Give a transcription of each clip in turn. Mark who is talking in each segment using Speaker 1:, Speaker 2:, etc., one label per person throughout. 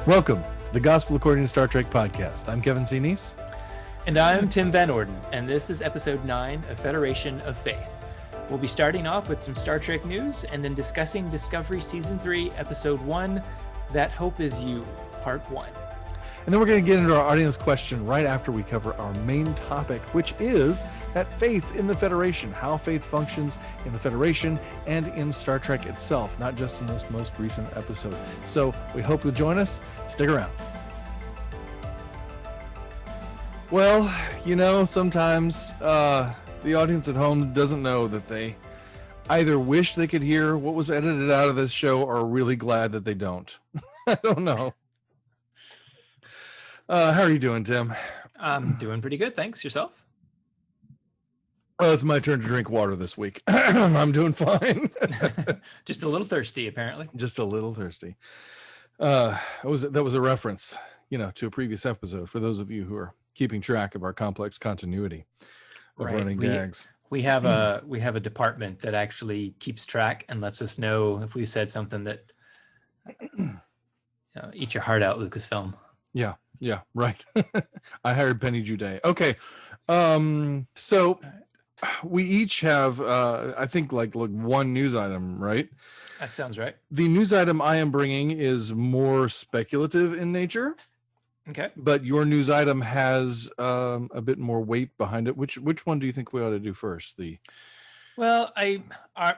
Speaker 1: Welcome to the Gospel According to Star Trek podcast. I'm Kevin C. Neese.
Speaker 2: And I'm Tim Van Orden, and this is episode 9 of Federation of Faith. We'll be starting off with some Star Trek news and then discussing Discovery Season 3, Episode 1, That Hope Is You, Part 1.
Speaker 1: And then we're going to get into our audience question right after we cover our main topic, which is that faith in the Federation, how faith functions in the Federation and in Star Trek itself, not just in this most recent episode. So we hope you'll join us. Stick around. Well, you know, sometimes the audience at home doesn't know that they either wish they could hear what was edited out of this show or are really glad that they don't. I don't know. How are you doing, Tim?
Speaker 2: I'm doing pretty good, thanks. Yourself?
Speaker 1: Well, it's my turn to drink water this week. I'm doing fine.
Speaker 2: Just a little thirsty, apparently.
Speaker 1: Just a little thirsty. That was a reference, to a previous episode for those of you who are keeping track of our complex continuity of running gags.
Speaker 2: We have a department that actually keeps track and lets us know if we said something that eat your heart out, Lucasfilm.
Speaker 1: Yeah, right. I hired Penny Juday. Okay. So we each have, I think like one news item, right?
Speaker 2: That sounds right.
Speaker 1: The news item I am bringing is more speculative in nature.
Speaker 2: Okay.
Speaker 1: But your news item has a bit more weight behind it. Which one do you think we ought to do first?
Speaker 2: Well,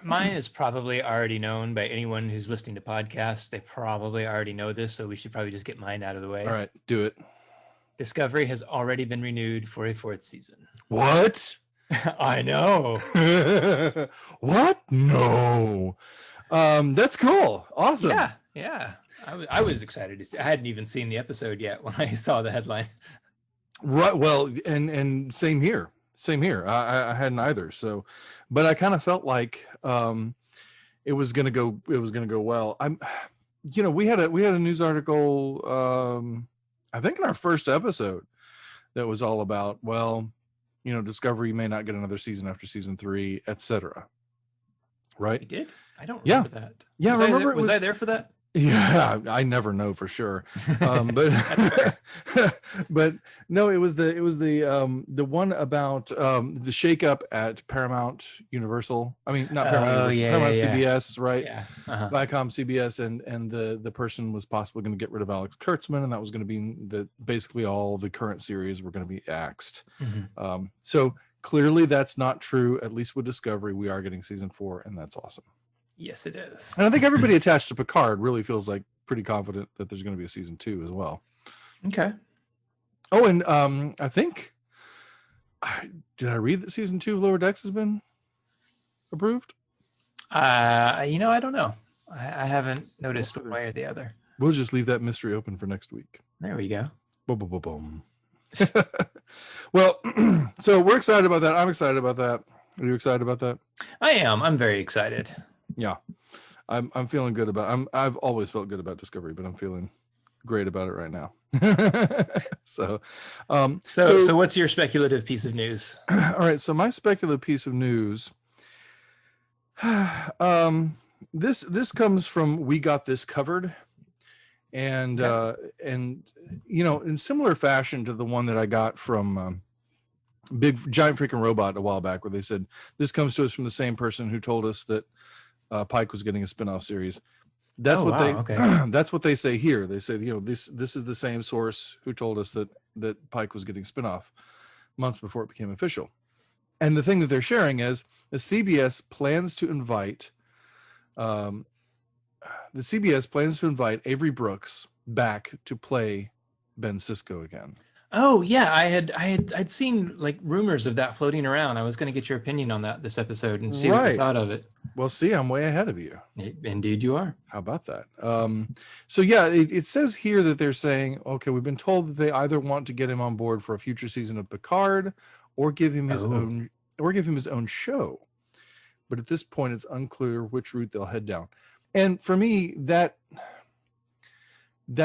Speaker 2: mine is probably already known by anyone who's listening to podcasts. They probably already know this, so we should probably just get mine out of the way.
Speaker 1: All right, do it.
Speaker 2: Discovery has already been renewed for a 4th season.
Speaker 1: What?
Speaker 2: I know.
Speaker 1: What? No. That's cool. Awesome.
Speaker 2: Yeah. I was excited to see. I hadn't even seen the episode yet when I saw the headline.
Speaker 1: Right. Well, and same here. I hadn't either. So, but I kind of felt like it was gonna go well. We had a news article I think in our first episode that was all about, Discovery may not get another season after season 3, etc. Right?
Speaker 2: We did? I don't remember that.
Speaker 1: Yeah,
Speaker 2: was I there for that?
Speaker 1: Yeah, I never know for sure. But but no, it was the one about the shakeup at Paramount Universal. I mean, not Paramount Universal, Paramount CBS, right?
Speaker 2: Yeah. Uh-huh.
Speaker 1: Viacom CBS, and the person was possibly going to get rid of Alex Kurtzman, and that was going to be basically all the current series were going to be axed.
Speaker 2: Mm-hmm.
Speaker 1: So clearly that's not true. At least with Discovery, we are getting season 4, and that's awesome.
Speaker 2: Yes, it is.
Speaker 1: And I think everybody attached to Picard really feels like pretty confident that there's going to be a season 2 as well.
Speaker 2: Okay.
Speaker 1: Oh, and I think, did I read that season 2 of Lower Decks has been approved?
Speaker 2: I don't know. I haven't noticed one way or the other.
Speaker 1: We'll just leave that mystery open for next week.
Speaker 2: There we go.
Speaker 1: Boom, boom, boom, boom. Well, so we're excited about that. I'm excited about that. Are you excited about that?
Speaker 2: I am. I'm very excited.
Speaker 1: Yeah, I'm feeling good about. I've always felt good about Discovery, but I'm feeling great about it right now. So
Speaker 2: what's your speculative piece of news?
Speaker 1: All right, so my speculative piece of news. This comes from We Got This Covered, and in similar fashion to the one that I got from Big Giant Freaking Robot a while back, where they said this comes to us from the same person who told us that Pike was getting a spin-off series. That's that's what they say here. They say, this is the same source who told us that Pike was getting spin-off months before it became official. And the thing that they're sharing is the CBS plans to invite Avery Brooks back to play Ben Sisko again.
Speaker 2: Oh yeah, I'd seen like rumors of that floating around. I was going to get your opinion on that this episode and see what you thought of it.
Speaker 1: Well, see, I'm way ahead of you.
Speaker 2: Indeed, you are.
Speaker 1: How about that? So yeah, it says here that they're saying, okay, we've been told that they either want to get him on board for a future season of Picard, or give him his own show. But at this point, it's unclear which route they'll head down. And for me, that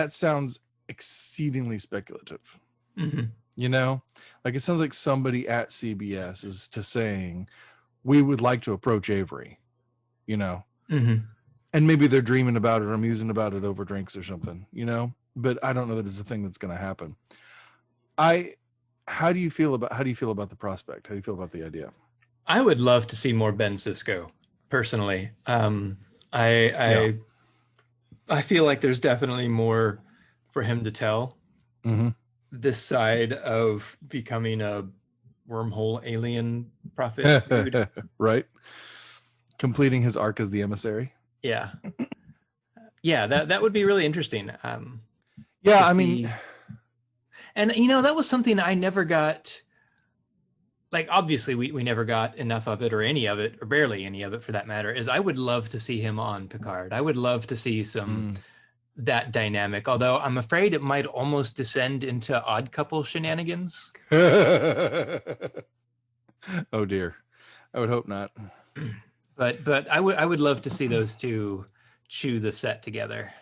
Speaker 1: sounds exceedingly speculative.
Speaker 2: Mm-hmm.
Speaker 1: Like it sounds like somebody at CBS is saying, we would like to approach Avery,
Speaker 2: Mm-hmm.
Speaker 1: and maybe they're dreaming about it or musing about it over drinks or something, but I don't know that it's a thing that's going to happen. How do you feel about the prospect? How do you feel about the idea?
Speaker 2: I would love to see more Ben Sisko, personally. I feel like there's definitely more for him to tell.
Speaker 1: Mm-hmm.
Speaker 2: This side of becoming a wormhole alien prophet dude.
Speaker 1: Right. Completing his arc as the emissary.
Speaker 2: Yeah. Yeah, that would be really interesting.
Speaker 1: Yeah, I mean,
Speaker 2: and that was something I never got. Like, obviously we never got enough of it, or any of it, or barely any of it for that matter. Is I would love to see him on Picard. I would love to see some that dynamic, although I'm afraid it might almost descend into odd couple shenanigans.
Speaker 1: Oh dear, I would hope not.
Speaker 2: But I would love to see those two chew the set together.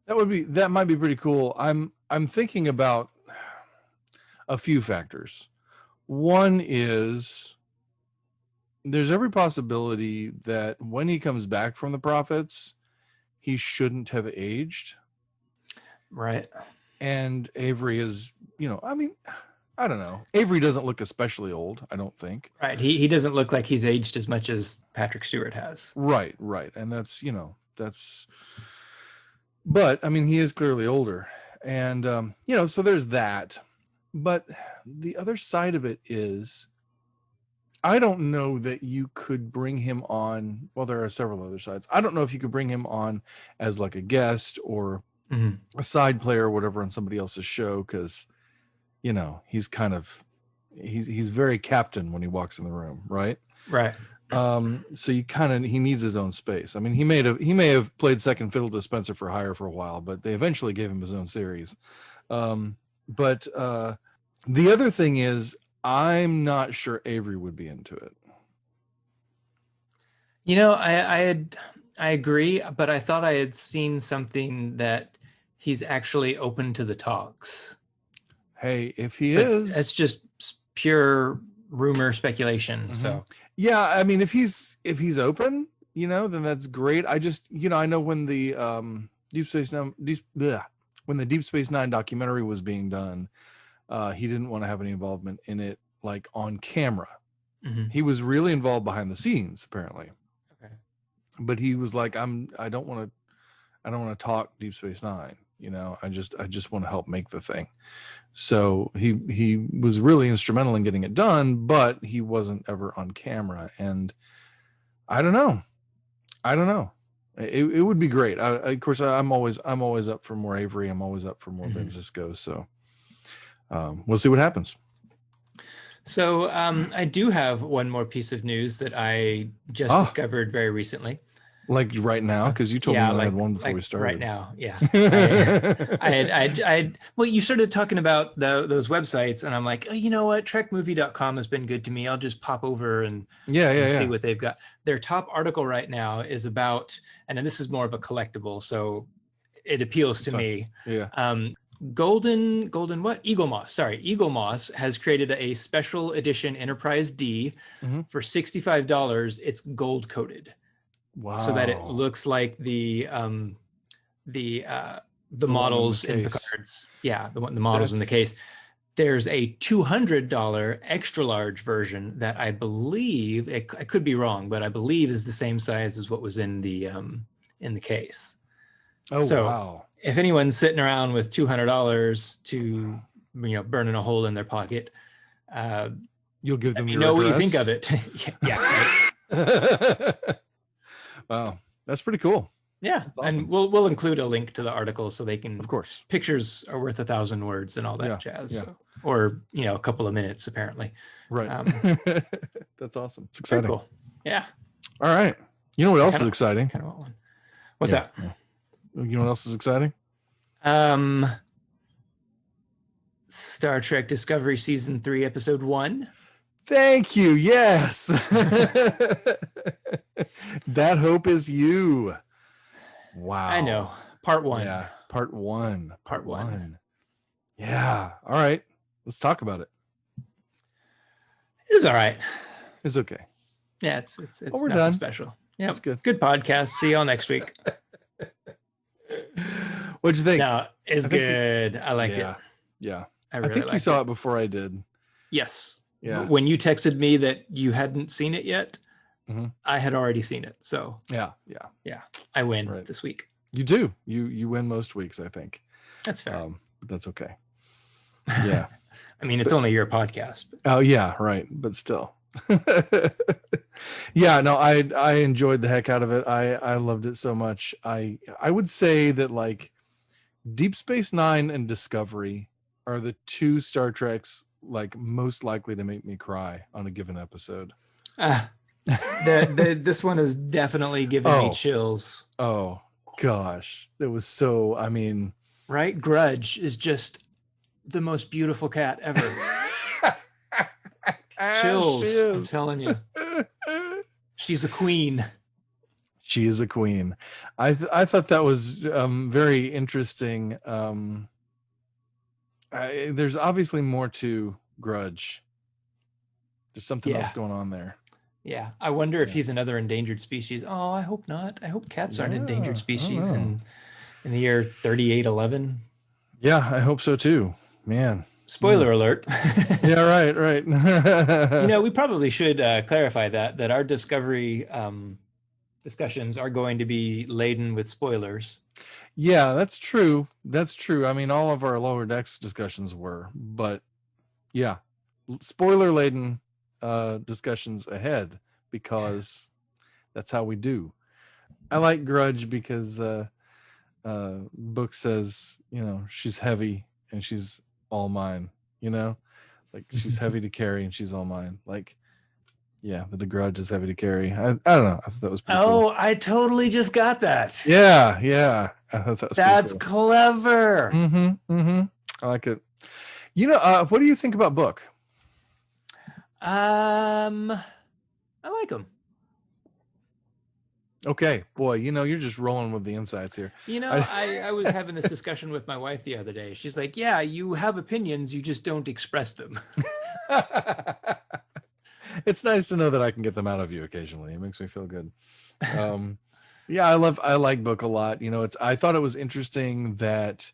Speaker 1: That might be pretty cool. I'm thinking about a few factors. One is there's every possibility that when he comes back from the prophets, he shouldn't have aged.
Speaker 2: Right.
Speaker 1: And Avery is, I mean, I don't know. Avery doesn't look especially old, I don't think.
Speaker 2: Right. He doesn't look like he's aged as much as Patrick Stewart has.
Speaker 1: Right. And but I mean, he is clearly older. And, so there's that. But the other side of it is, I don't know that you could bring him on. Well, there are several other sides. I don't know if you could bring him on as like a guest or a side player or whatever on somebody else's show, because he's kind of he's very captain when he walks in the room, right? So he needs his own space. I mean, he may have played second fiddle to Spencer for Heir for a while, but they eventually gave him his own series. But the other thing is, I'm not sure Avery would be into it.
Speaker 2: I agree, but I thought I had seen something that he's actually open to the talks.
Speaker 1: Hey, if he is,
Speaker 2: it's just pure rumor speculation. Mm-hmm. So
Speaker 1: yeah, I mean, if he's open, then that's great. I just, I know when the when the Deep Space Nine documentary was being done, he didn't want to have any involvement in it, like on camera. Mm-hmm. He was really involved behind the scenes, apparently. Okay. But he was like, I don't want to talk Deep Space Nine. I just want to help make the thing. So he was really instrumental in getting it done, but he wasn't ever on camera. And I don't know. It would be great. Of course, I'm always up for more Avery. I'm always up for more Ben Sisko. So we'll see what happens.
Speaker 2: So I do have one more piece of news that I just discovered very recently.
Speaker 1: Like right now, because you told me I had one before we started.
Speaker 2: Right now, yeah. Well, you started talking about those websites, and I'm like, oh, you know what? TrekMovie.com has been good to me. I'll just pop over and see what they've got. Their top article right now is about, and then this is more of a collectible, so it appeals to me.
Speaker 1: Yeah.
Speaker 2: Golden what? Eaglemoss. Sorry, Eaglemoss has created a special edition Enterprise D for $65. It's gold coated. Wow. So that it looks like the models in Picard's. Yeah, the models in the case. There's a $200 extra large version that I believe, I could be wrong, but I believe is the same size as what was in the case. Oh, so wow. If anyone's sitting around with $200 to burn in a hole in their pocket,
Speaker 1: you'll give them
Speaker 2: your address. What you think of it. Yeah. Right.
Speaker 1: Wow, that's pretty cool.
Speaker 2: Yeah, awesome. And we'll include a link to the article so they can.
Speaker 1: Of course,
Speaker 2: pictures are worth 1,000 words and all that jazz. Yeah. So, or a couple of minutes apparently.
Speaker 1: Right. That's awesome. It's exciting.
Speaker 2: Cool. Yeah.
Speaker 1: All right. You know what else is exciting?
Speaker 2: Kind of want one. What's that?
Speaker 1: Yeah. You know what else is exciting?
Speaker 2: Star Trek Discovery Season 3, Episode 1.
Speaker 1: Thank you. Yes. That hope is you. Wow.
Speaker 2: I know. Part 1.
Speaker 1: Yeah. Part one. Yeah. All right. Let's talk about it.
Speaker 2: It's all right.
Speaker 1: It's okay.
Speaker 2: Yeah, it's
Speaker 1: we're
Speaker 2: nothing
Speaker 1: done.
Speaker 2: Special. Yeah,
Speaker 1: that's good.
Speaker 2: Good podcast. See y'all next week.
Speaker 1: What'd you think?
Speaker 2: No, it's
Speaker 1: I think
Speaker 2: good. I liked it.
Speaker 1: Yeah.
Speaker 2: I
Speaker 1: I
Speaker 2: really
Speaker 1: think you
Speaker 2: liked
Speaker 1: saw
Speaker 2: it.
Speaker 1: it before I did.
Speaker 2: Yes.
Speaker 1: Yeah.
Speaker 2: When you texted me that you hadn't seen it yet,
Speaker 1: Mhm.
Speaker 2: I had already seen it. So
Speaker 1: Yeah.
Speaker 2: yeah, I win
Speaker 1: Right.
Speaker 2: this week.
Speaker 1: You do. You win most weeks, I think.
Speaker 2: That's fair.
Speaker 1: But that's okay. Yeah.
Speaker 2: I mean, it's only your podcast. But...
Speaker 1: Oh yeah, right. But still. Yeah, no, I enjoyed the heck out of it. I loved it so much. I would say that like Deep Space Nine and Discovery are the two Star Treks like most likely to make me cry on a given episode.
Speaker 2: This one has definitely given me chills.
Speaker 1: Oh gosh, it was so. I mean,
Speaker 2: right? Grudge is just the most beautiful cat ever. Chills, I'm telling you. She's a queen.
Speaker 1: She is a queen. I thought that was very interesting. There's obviously more to Grudge. There's something else going on there.
Speaker 2: Yeah, I wonder if he's another endangered species. Oh, I hope not. I hope cats aren't endangered species in the year 3811.
Speaker 1: Yeah, I hope so too. Man.
Speaker 2: Spoiler alert.
Speaker 1: Yeah, right.
Speaker 2: We probably should clarify that our Discovery discussions are going to be laden with spoilers.
Speaker 1: Yeah, that's true. I mean, all of our Lower Decks discussions were, but yeah, spoiler laden discussions ahead because that's how we do. I like Grudge because Book says, she's heavy and she's all mine, like she's heavy to carry and she's all mine. Like, yeah, the Grudge is heavy to carry. I don't know. I thought that was pretty cool.
Speaker 2: I totally just got that.
Speaker 1: Yeah. I thought that was
Speaker 2: That's
Speaker 1: cool.
Speaker 2: clever.
Speaker 1: I like it. What do you think about Book?
Speaker 2: I like him.
Speaker 1: Okay, boy, you're just rolling with the insights here.
Speaker 2: I was having this discussion with my wife the other day. She's like, yeah, you have opinions, you just don't express them.
Speaker 1: It's nice to know that I can get them out of you occasionally. It makes me feel good. Yeah, I like Book a lot. I thought it was interesting that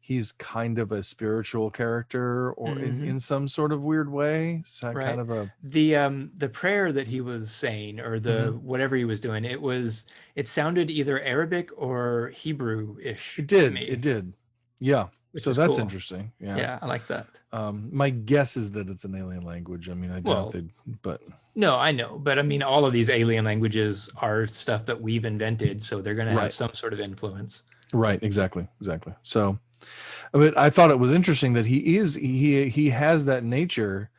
Speaker 1: he's kind of a spiritual character or in some sort of weird way. So
Speaker 2: right.
Speaker 1: Kind of a
Speaker 2: the prayer that he was saying or the whatever he was doing, it sounded either Arabic or Hebrew-ish.
Speaker 1: It did.
Speaker 2: To me.
Speaker 1: It did. Yeah.
Speaker 2: Which
Speaker 1: so that's
Speaker 2: cool.
Speaker 1: Interesting.
Speaker 2: Yeah, I like that.
Speaker 1: My guess is that it's an alien language. I mean, I doubt but
Speaker 2: no, I know, but I mean, all of these alien languages are stuff that we've invented, so they're going to have some sort of influence.
Speaker 1: Right. Exactly. So, but I thought it was interesting that he has that nature,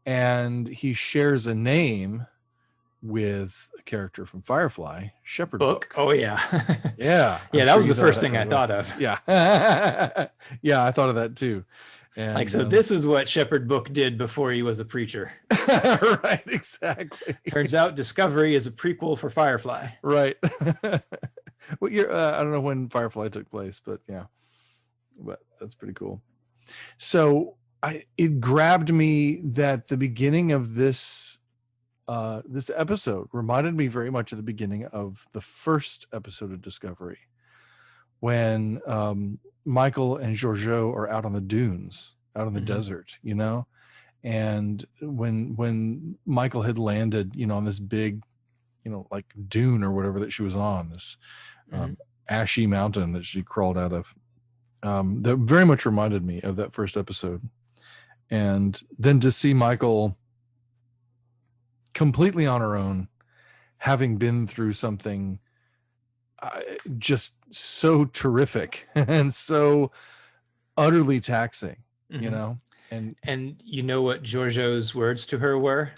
Speaker 1: and he shares a name with a character from Firefly, Shepherd Book.
Speaker 2: Oh yeah.
Speaker 1: Yeah.
Speaker 2: That was the first thing I thought of.
Speaker 1: Yeah. Yeah, I thought of that too. And
Speaker 2: this is what Shepherd Book did before he was a preacher.
Speaker 1: Right, exactly.
Speaker 2: Turns out Discovery is a prequel for Firefly.
Speaker 1: Right. What year? I don't know when Firefly took place, but yeah. But that's pretty cool. So it grabbed me that the beginning of this episode reminded me very much of the beginning of the first episode of Discovery, when Michael and Georgiou are out on the dunes, out in the desert, and when Michael had landed, on this big, like dune or whatever that she was on, this ashy mountain that she crawled out of. That very much reminded me of that first episode. And then to see Michael completely on her own, having been through something just so terrific and so utterly taxing, and
Speaker 2: you know what Georgiou's words to her were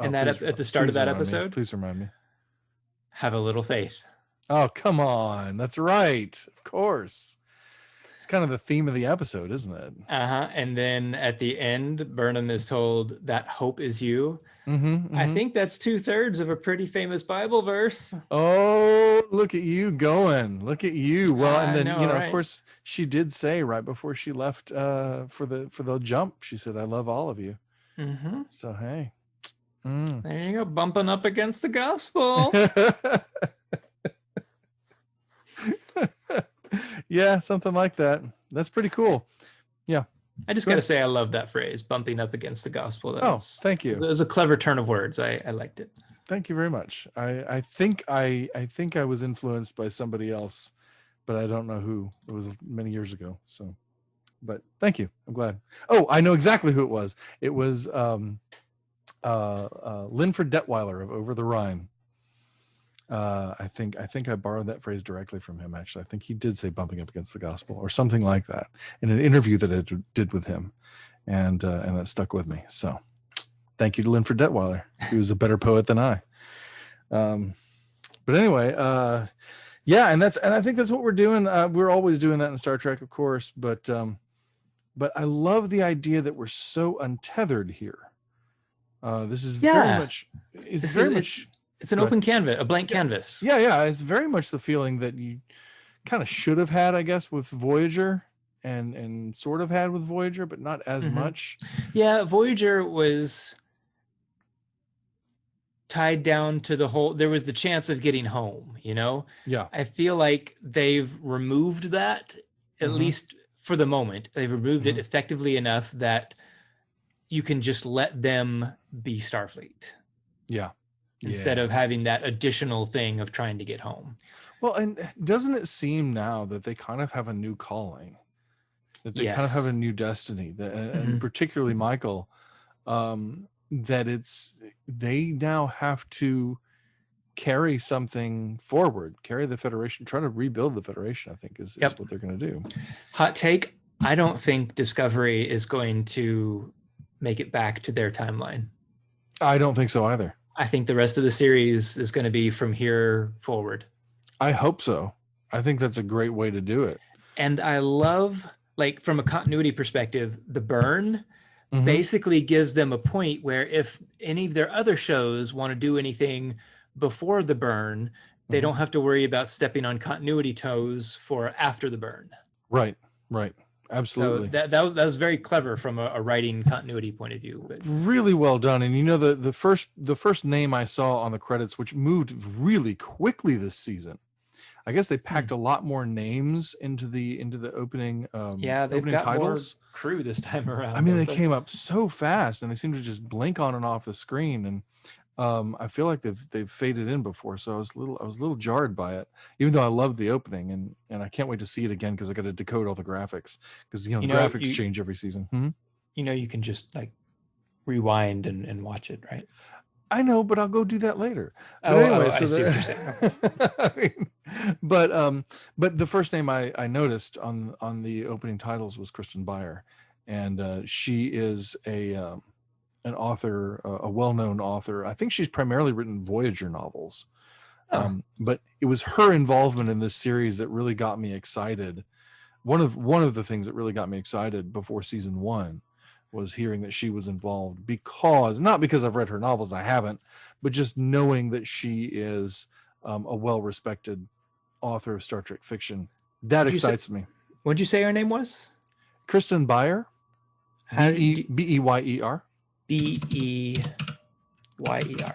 Speaker 2: at the start of that episode?
Speaker 1: Please remind me.
Speaker 2: Have a little faith.
Speaker 1: Oh, come on. That's right. Of course. It's kind of the theme of the episode, isn't it?
Speaker 2: And then at the end, Burnham is told that hope is you. I think that's 2/3 of a pretty famous Bible verse.
Speaker 1: Oh, look at you going. Look at you. Well, and then,
Speaker 2: right?
Speaker 1: Of course, she did say right before she left for the jump, she said, I love all of you. So, hey.
Speaker 2: There you go, bumping up against the gospel.
Speaker 1: Yeah, something like that. That's pretty cool. Yeah.
Speaker 2: I just
Speaker 1: Go
Speaker 2: got to
Speaker 1: ahead.
Speaker 2: say, I love that phrase, bumping up against the gospel. That
Speaker 1: Oh,
Speaker 2: was,
Speaker 1: thank
Speaker 2: it
Speaker 1: you.
Speaker 2: was a clever turn of words. I liked it.
Speaker 1: Thank you very much. I think I was influenced by somebody else, but I don't know who. It was many years ago. So, but thank you. I'm glad. Oh, I know exactly who it was. It was Linford Detweiler of Over the Rhine. I think I borrowed that phrase directly from him. Actually, I think he did say bumping up against the gospel or something like that in an interview that I did with him, and that stuck with me. So, thank you to Linford Detweiler. He was a better poet than I. But anyway, yeah, and I think that's what we're doing. We're always doing that in Star Trek, of course, but I love the idea that we're so untethered here. This is very
Speaker 2: Yeah.
Speaker 1: much. It's very much.
Speaker 2: It's an
Speaker 1: Go ahead.
Speaker 2: open canvas, a blank
Speaker 1: Yeah.
Speaker 2: canvas.
Speaker 1: Yeah. It's very much the feeling that you kind of should have had, I guess, with Voyager, and sort of had with Voyager, but not as much.
Speaker 2: Yeah, Voyager was tied down to the whole. There was the chance of getting home.
Speaker 1: Yeah.
Speaker 2: I feel like they've removed that, at least for the moment. They've removed it effectively enough that you can just let them be Starfleet.
Speaker 1: Yeah.
Speaker 2: Instead of having that additional thing of trying to get home.
Speaker 1: Well, and doesn't it seem now that they kind of have a new calling, that they kind of have a new destiny, and particularly Michael, that they now have to carry something forward, carry the Federation, try to rebuild the Federation, I think is what they're going to do.
Speaker 2: Hot take, I don't think Discovery is going to make it back to their timeline.
Speaker 1: I don't think so either.
Speaker 2: I think the rest of the series is going to be from here forward.
Speaker 1: I hope so. I think that's a great way to do it.
Speaker 2: And I love, like, from a continuity perspective, the burn basically gives them a point where if any of their other shows want to do anything before the burn, they don't have to worry about stepping on continuity toes for after the burn.
Speaker 1: Right. Absolutely.
Speaker 2: So that was very clever from a writing continuity point of view. But
Speaker 1: really well done. And the first name I saw on the credits, which moved really quickly this season. I guess they packed a lot more names into the opening.
Speaker 2: Yeah, they've
Speaker 1: opening
Speaker 2: got
Speaker 1: titles.
Speaker 2: more crew this time around.
Speaker 1: I mean, they came up so fast, and they seem to just blink on and off the screen. And I feel like they've faded in before, so I was a little jarred by it, even though I loved the opening, and I can't wait to see it again because I got to decode all the graphics because the graphics change every season.
Speaker 2: You can just like rewind and watch it, right?
Speaker 1: I know, but I'll go do that later.
Speaker 2: But anyway, I see what you're saying.
Speaker 1: I mean, but the first name I noticed on the opening titles was Kirsten Beyer, and she is an author, a well-known author. I think she's primarily written Voyager novels, but it was her involvement in this series that really got me excited. One of the things that really got me excited before season 1 was hearing that she was involved, not because I've read her novels, I haven't, but just knowing that she is a well-respected author of Star Trek fiction. That excites me.
Speaker 2: What'd you say her name was?
Speaker 1: Kirsten Beyer. Beyer.
Speaker 2: Beyer.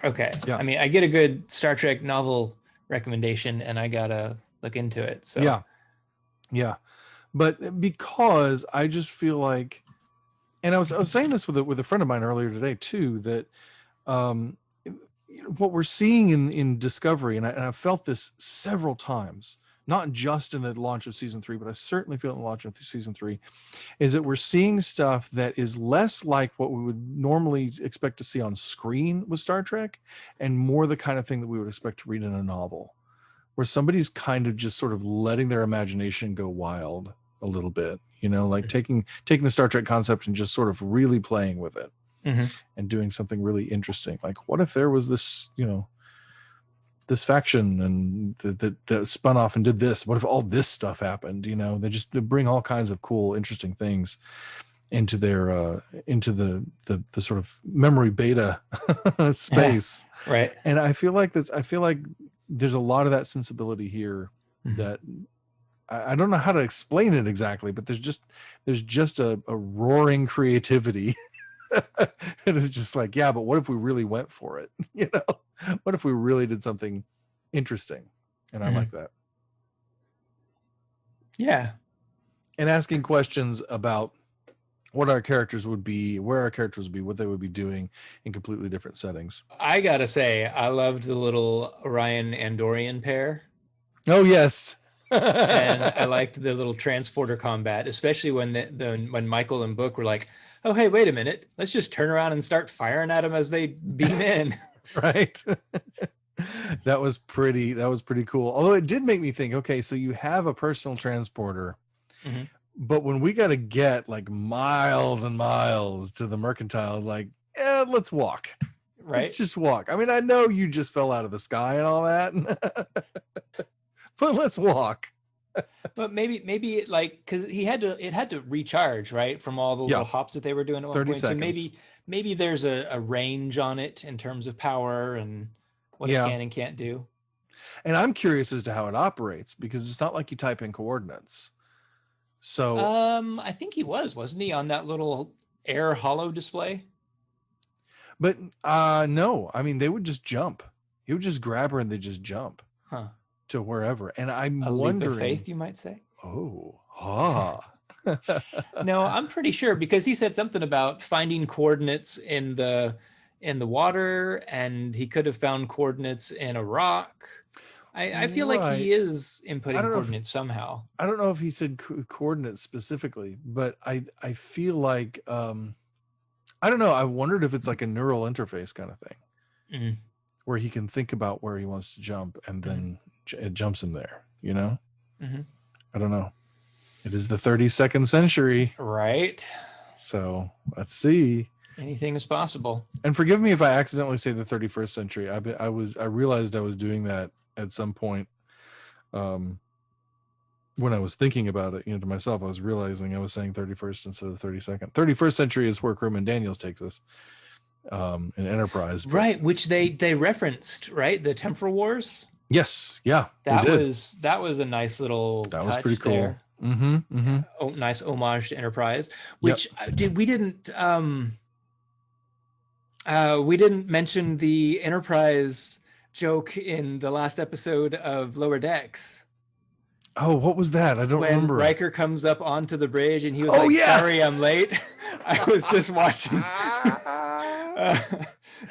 Speaker 2: Okay.
Speaker 1: Yeah.
Speaker 2: I mean, I get a good Star Trek novel recommendation, and I gotta look into it. So
Speaker 1: yeah. But because I just feel like, and I was saying this with a friend of mine earlier today too, that what we're seeing in Discovery, and I've felt this several times, not just in the launch of season 3, but I certainly feel in the launch of season 3, is that we're seeing stuff that is less like what we would normally expect to see on screen with Star Trek, and more the kind of thing that we would expect to read in a novel, where somebody's kind of just sort of letting their imagination go wild a little bit, like taking the Star Trek concept and just sort of really playing with it and doing something really interesting. Like, what if there was this, this faction and that spun off and did this? What if all this stuff happened? They bring all kinds of cool, interesting things into their into the sort of memory beta space.
Speaker 2: Yeah, right.
Speaker 1: And I feel like there's a lot of that sensibility here that I don't know how to explain it exactly, but there's just a roaring creativity. And it's just like, yeah, but what if we really went for it? What if we really did something interesting? And I like that.
Speaker 2: Yeah.
Speaker 1: and asking questions about what our characters would be, where our characters would be, what they would be doing in completely different settings.
Speaker 2: I gotta say, I loved the little Orion Andorian pair.
Speaker 1: Oh yes.
Speaker 2: And I liked the little transporter combat, especially when when Michael and Book were like, "Oh, hey, wait a minute, let's just turn around and start firing at them as they beam in."
Speaker 1: Right. That was pretty cool. Although it did make me think, okay, so you have a personal transporter,
Speaker 2: Mm-hmm.
Speaker 1: but when we got to get like miles and miles to the mercantile, like, yeah, let's walk.
Speaker 2: Right.
Speaker 1: Let's just walk. I mean, I know you just fell out of the sky and all that, but let's walk.
Speaker 2: But maybe like because it had to recharge, right, from all the little hops that they were doing at one
Speaker 1: 30
Speaker 2: point.
Speaker 1: seconds.
Speaker 2: So maybe there's a range on it in terms of power and what it can and can't do.
Speaker 1: And I'm curious as to how it operates, because it's not like you type in coordinates. So
Speaker 2: I think wasn't he on that little air hollow display?
Speaker 1: But no, I mean, they would just jump. He would just grab her and they just jump to wherever. And I'm wondering,
Speaker 2: leap of faith, you might say. No, I'm pretty sure, because he said something about finding coordinates in the water, and he could have found coordinates in a rock. I feel like he is inputting coordinates somehow.
Speaker 1: I don't know if he said coordinates specifically, but I feel like I don't know. I wondered if it's like a neural interface kind of thing, where he can think about where he wants to jump, and then it jumps him there. You know, I don't know. It is the 32nd century,
Speaker 2: right?
Speaker 1: So let's see.
Speaker 2: Anything is possible.
Speaker 1: And forgive me if I accidentally say the 31st century. I realized I was doing that at some point. When I was thinking about it, to myself, I was realizing I was saying 31st instead of 32nd. 31st century is where Crewman Daniels takes us in Enterprise.
Speaker 2: Right, which they referenced, right? The Temporal Wars.
Speaker 1: Yes, yeah.
Speaker 2: That was a nice little touch. That was pretty cool. There. Oh, nice homage to Enterprise, which we didn't mention the Enterprise joke in the last episode of Lower Decks.
Speaker 1: Oh, what was that? I don't remember.
Speaker 2: When Riker comes up onto the bridge and he was sorry, I'm late. I was just watching.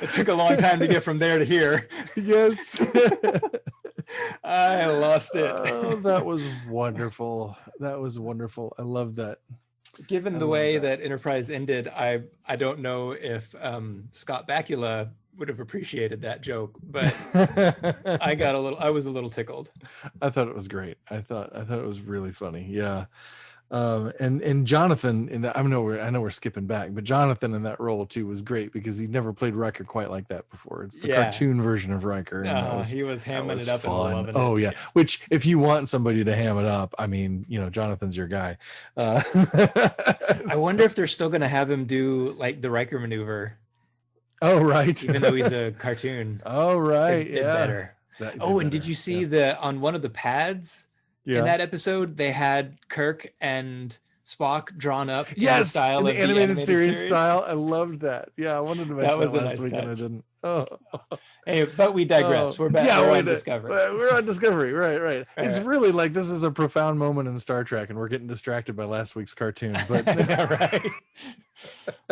Speaker 2: It took a long time to get from there to here.
Speaker 1: Yes.
Speaker 2: I lost it.
Speaker 1: Oh, that was wonderful. That was wonderful. I love that.
Speaker 2: Given the way that Enterprise ended, I don't know if Scott Bakula would have appreciated that joke, but I was a little tickled.
Speaker 1: I thought it was great. I thought it was really funny. Yeah. And Jonathan in that, I know we're skipping back, but Jonathan in that role too was great, because he's never played Riker quite like that before. It's the cartoon version of Riker. And
Speaker 2: he was hamming it up and loving it.
Speaker 1: Oh yeah. Which, if you want somebody to ham it up, I mean, Jonathan's your guy.
Speaker 2: I wonder if they're still going to have him do like the Riker maneuver.
Speaker 1: Oh, right.
Speaker 2: Even though he's a cartoon.
Speaker 1: Oh, right.
Speaker 2: Did better. And did you see on one of the pads in that episode, they had Kirk and Spock drawn up in the style of the animated series style?
Speaker 1: I loved that. Yeah, I wanted to mention that last week and I didn't. Oh.
Speaker 2: Hey, but we digress. We're back. We're on Discovery.
Speaker 1: We're on Discovery. Right. It's really like this is a profound moment in Star Trek, and we're getting distracted by last week's cartoon. But
Speaker 2: right.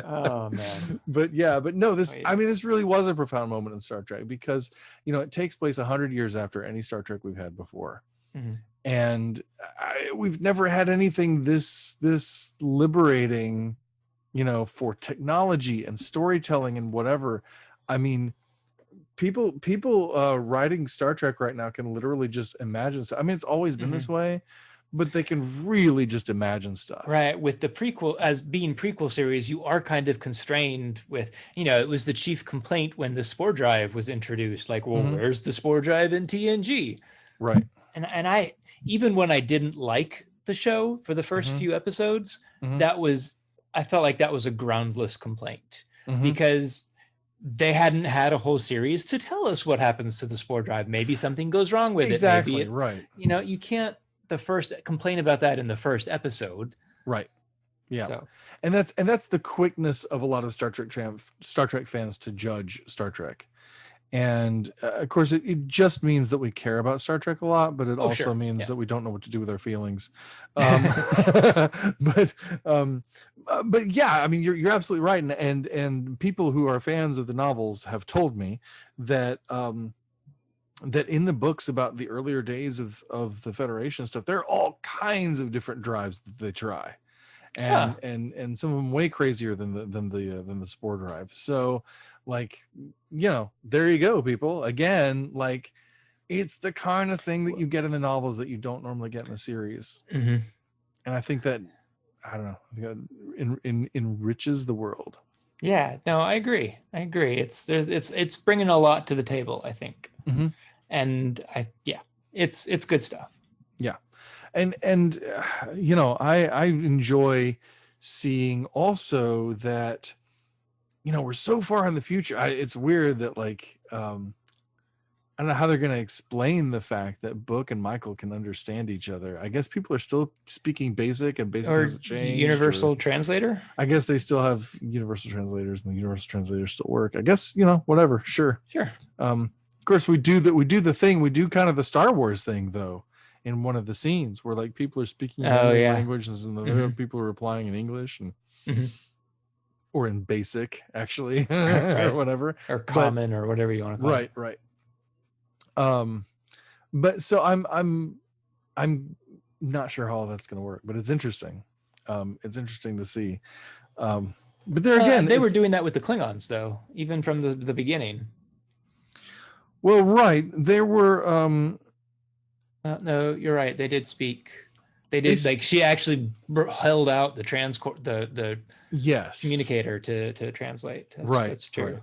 Speaker 2: Oh man.
Speaker 1: But no, this really was a profound moment in Star Trek, because it takes place 100 years after any Star Trek we've had before. And we've never had anything this liberating, for technology and storytelling and whatever. I mean, people writing Star Trek right now can literally just imagine stuff. I mean, it's always been this way, but they can really just imagine stuff.
Speaker 2: Right. With the prequel, as being prequel series, you are kind of constrained with, it was the chief complaint when the spore drive was introduced. Like, well, where's the spore drive in TNG?
Speaker 1: Right.
Speaker 2: And I, even when I didn't like the show for the first few episodes, I felt like that was a groundless complaint, because they hadn't had a whole series to tell us what happens to the spore drive. Maybe something goes wrong with it. Maybe it's,
Speaker 1: right.
Speaker 2: You can't complain about that in the first episode.
Speaker 1: Right. Yeah. So. And that's the quickness of a lot of Star Trek fans to judge Star Trek. And of course, it just means that we care about Star Trek a lot, but it also
Speaker 2: sure.
Speaker 1: means
Speaker 2: Yeah.
Speaker 1: that we don't know what to do with our feelings. But yeah, I mean, you're absolutely right, and people who are fans of the novels have told me that that in the books about the earlier days of the Federation stuff, there are all kinds of different drives that they try, and some of them way crazier than the spore drive. So, like, there you go, people. Again, like, it's the kind of thing that you get in the novels that you don't normally get in the series.
Speaker 2: Mm-hmm.
Speaker 1: And I think that, I don't know, I think that enriches the world.
Speaker 2: Yeah, no, I agree. It's bringing a lot to the table, I think.
Speaker 1: Mm-hmm.
Speaker 2: And it's good stuff.
Speaker 1: Yeah. And I enjoy seeing also that, we're so far in the future. It's weird that, like, I don't know how they're going to explain the fact that Book and Michael can understand each other. I guess people are still speaking Basic, and Basic
Speaker 2: Or
Speaker 1: hasn't changed.
Speaker 2: Universal Translator.
Speaker 1: I guess they still have universal translators, and the universal translators still work. I guess, whatever. Sure. Of course, we do the thing. We do kind of the Star Wars thing, though, in one of the scenes where, like, people are speaking languages, and the other people are replying in English, and or in Basic, actually, or whatever,
Speaker 2: or Common, or whatever you want to call it.
Speaker 1: Right. But so I'm not sure how all that's going to work, but it's interesting. It's interesting to see. But there again,
Speaker 2: they were doing that with the Klingons, though, even from the beginning.
Speaker 1: Well, right. There were.
Speaker 2: No, you're right. They did speak. They did, like, she actually held out the the
Speaker 1: yes
Speaker 2: communicator to translate. That's true.
Speaker 1: Right.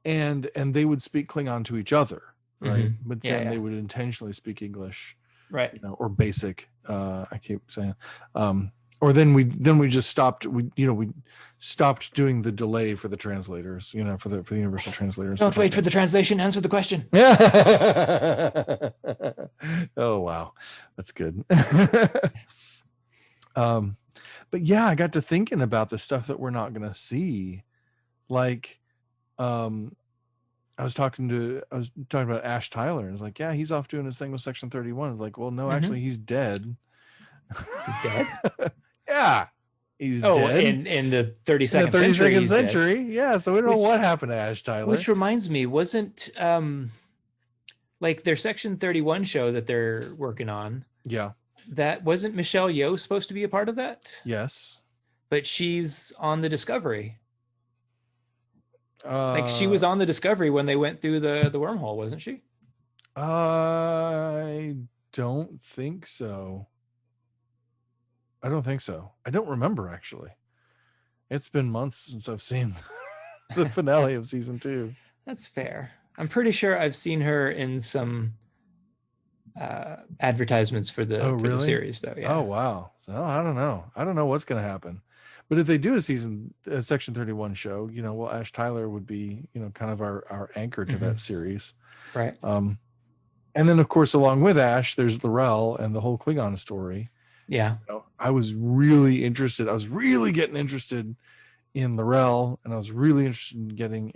Speaker 1: And they would speak Klingon to each other, right? But then they would intentionally speak English,
Speaker 2: right?
Speaker 1: Or Basic. I keep saying. Or then we just stopped. We stopped doing the delay for the translators. For the universal translators.
Speaker 2: Don't wait for the translation. Answer the question.
Speaker 1: Yeah. Oh wow, that's good. But yeah, I got to thinking about the stuff that we're not going to see, like, I was talking about Ash Tyler, and it's like, yeah, he's off doing his thing with Section 31. It's like, well, no, actually, he's dead.
Speaker 2: He's dead.
Speaker 1: Yeah, he's dead
Speaker 2: in the 32nd,
Speaker 1: 32nd century. Yeah, so we don't know what happened to Ash Tyler.
Speaker 2: Which reminds me, wasn't like their Section 31 show that they're working on?
Speaker 1: Yeah,
Speaker 2: that wasn't Michelle Yeoh supposed to be a part of that?
Speaker 1: Yes,
Speaker 2: but she's on the Discovery. Like, she was on the Discovery when they went through the wormhole, wasn't she?
Speaker 1: I don't think so. I don't remember, actually. It's been months since I've seen the finale of season 2.
Speaker 2: That's fair. I'm pretty sure I've seen her in some advertisements for the series, though. Yeah.
Speaker 1: Oh wow. So I don't know. I don't know what's going to happen. But if they do a Section 31 show, well, Ash Tyler would be, kind of our anchor to that series.
Speaker 2: Right.
Speaker 1: And then, of course, along with Ash, there's L'Rell and the whole Klingon story.
Speaker 2: Yeah.
Speaker 1: I was really interested. I was really getting interested in L'Rell, and I was really interested in getting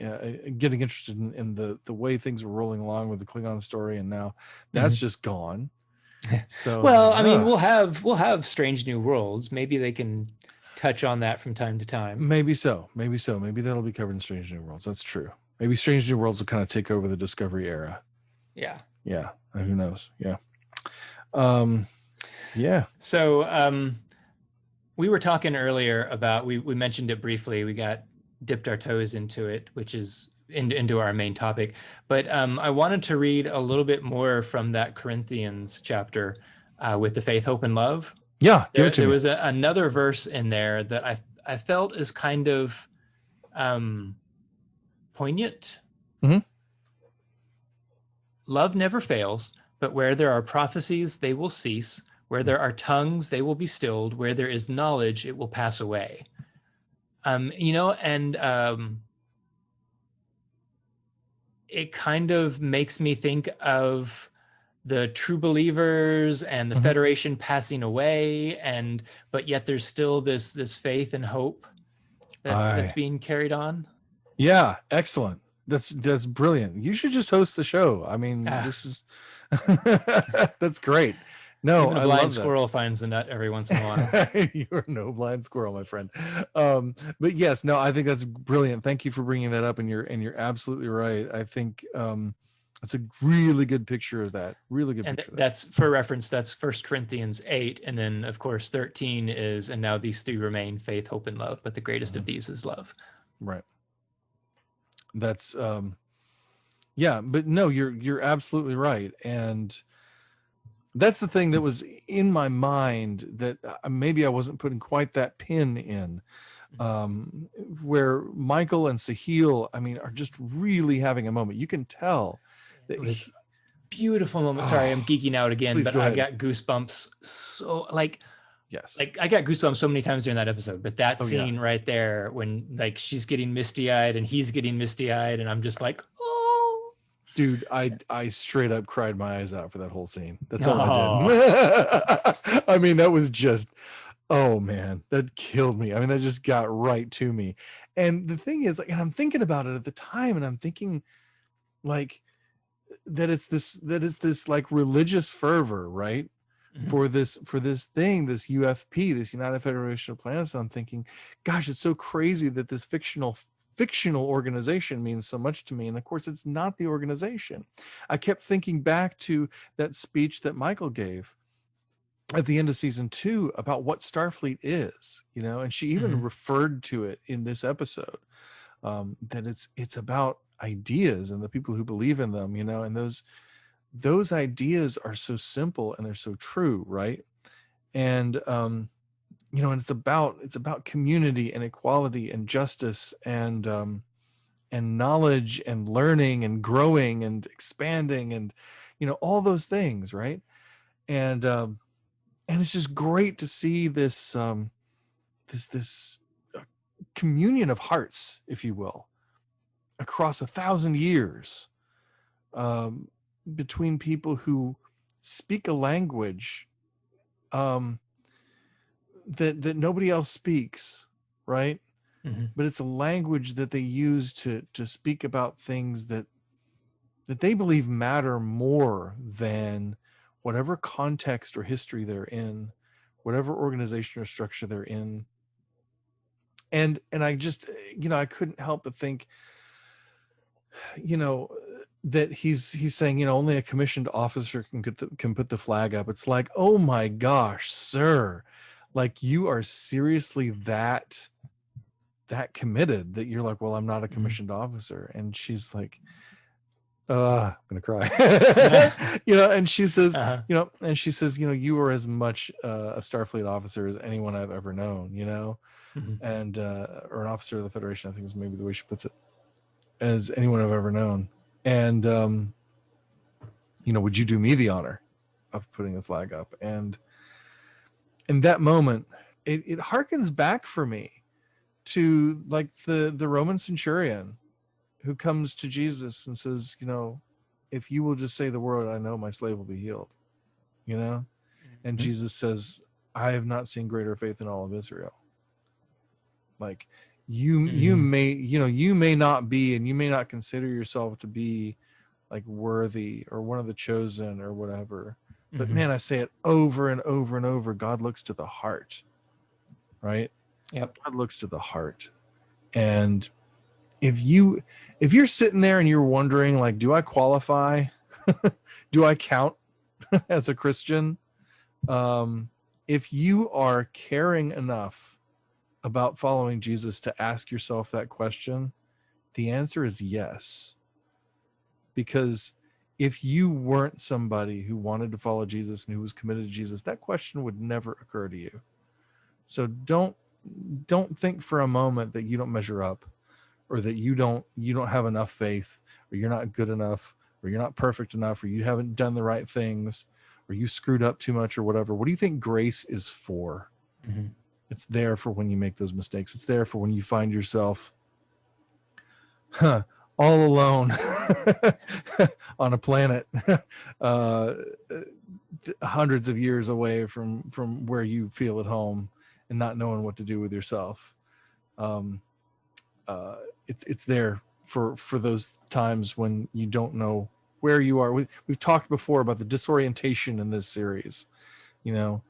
Speaker 1: interested in the way things were rolling along with the Klingon story. And now that's just gone. So,
Speaker 2: well, I mean, we'll have Strange New Worlds. Maybe they can touch on that from time to time.
Speaker 1: Maybe so. Maybe that'll be covered in Strange New Worlds. That's true. Maybe Strange New Worlds will kind of take over the Discovery era.
Speaker 2: Yeah.
Speaker 1: Who knows? Yeah. Yeah.
Speaker 2: So we were talking earlier about, we mentioned it briefly. We dipped our toes into it, which is into our main topic. But I wanted to read a little bit more from that Corinthians chapter with the faith, hope, and love.
Speaker 1: Yeah,
Speaker 2: there was another verse in there that I felt is kind of poignant.
Speaker 1: Mm-hmm.
Speaker 2: Love never fails, but where there are prophecies, they will cease. Where there are tongues, they will be stilled. Where there is knowledge, it will pass away. It kind of makes me think of the true believers and the Federation passing away, but yet there's still this faith and hope that's being carried on.
Speaker 1: Yeah, excellent. That's brilliant. You should just host the show. I mean, this is that's great. No,
Speaker 2: Even a
Speaker 1: I
Speaker 2: blind
Speaker 1: love that.
Speaker 2: squirrel finds a nut every once in a while.
Speaker 1: You're no blind squirrel, my friend. But yes, no, I think that's brilliant. Thank you for bringing that up, and you're absolutely right. I think it's a really good picture of that. Really good
Speaker 2: And
Speaker 1: picture of that.
Speaker 2: that's, for reference, that's 1 Corinthians 8. And then, of course, 13 is, and now these three remain: faith, hope, and love. But the greatest of these is love.
Speaker 1: Right. That's yeah, but no, you're absolutely right. And that's the thing that was in my mind that maybe I wasn't putting quite that pin in, where Michael and Sahil, I mean, are just really having a moment. You can tell that
Speaker 2: It was beautiful moment. Sorry, I'm geeking out again, but I got goosebumps. So
Speaker 1: yes,
Speaker 2: I got goosebumps so many times during that episode. But that scene right there, when like she's getting misty-eyed and he's getting misty-eyed, and I'm just like, oh,
Speaker 1: dude, I straight up cried my eyes out for that whole scene. That's all I did. I mean, that was just, oh man, that killed me. I mean, that just got right to me. And the thing is, like, and I'm thinking about it at the time, and I'm thinking, like, that it's this like religious fervor, right? For this thing, this UFP, this United Federation of Planets. I'm thinking, gosh, it's so crazy that this fictional organization means so much to me. And of course, it's not the organization. I kept thinking back to that speech that Michael gave at the end of season 2 about what Starfleet is, you know, and she even referred to it in this episode, that it's about ideas and the people who believe in them, you know, and those ideas are so simple and they're so true, right? And you know, and it's about community and equality and justice and knowledge and learning and growing and expanding and, you know, all those things, right? And it's just great to see this this communion of hearts, if you will, across 1,000 years, between people who speak a language that nobody else speaks, right? But it's a language that they use to speak about things that they believe matter more than whatever context or history they're in, whatever organization or structure they're in. And I just, you know, I couldn't help but think, you know, that he's saying, you know, only a commissioned officer can put the flag up. It's like, oh my gosh, sir, like you are seriously that committed that you're like, well, I'm not a commissioned officer. And she's like, I'm gonna cry. You know, and she says, you know, you know, you are as much a Starfleet officer as anyone I've ever known, you know, and or an officer of the Federation, I think is maybe the way she puts it, as anyone I've ever known. And you know, would you do me the honor of putting the flag up? And in that moment, it harkens back for me to like the Roman centurion who comes to Jesus and says, you know, if you will just say the word, I know my slave will be healed, you know? And Jesus says, I have not seen greater faith in all of Israel. Like you may, you know, you may not be, and you may not consider yourself to be like worthy or one of the chosen or whatever. But man, I say it over and over and over. God looks to the heart, right?
Speaker 2: Yep.
Speaker 1: God looks to the heart. And if you're sitting there and you're wondering, like, do I qualify? Do I count as a Christian? If you are caring enough about following Jesus to ask yourself that question, the answer is yes. Because if you weren't somebody who wanted to follow Jesus and who was committed to Jesus, that question would never occur to you. So don't think for a moment that you don't measure up, or that you don't have enough faith, or you're not good enough, or you're not perfect enough, or you haven't done the right things, or you screwed up too much or whatever. What do you think grace is for? It's there for when you make those mistakes. It's there for when you find yourself all alone on a planet hundreds of years away from where you feel at home and not knowing what to do with yourself. It's there for those times when you don't know where you are. We've talked before about the disorientation in this series, you know,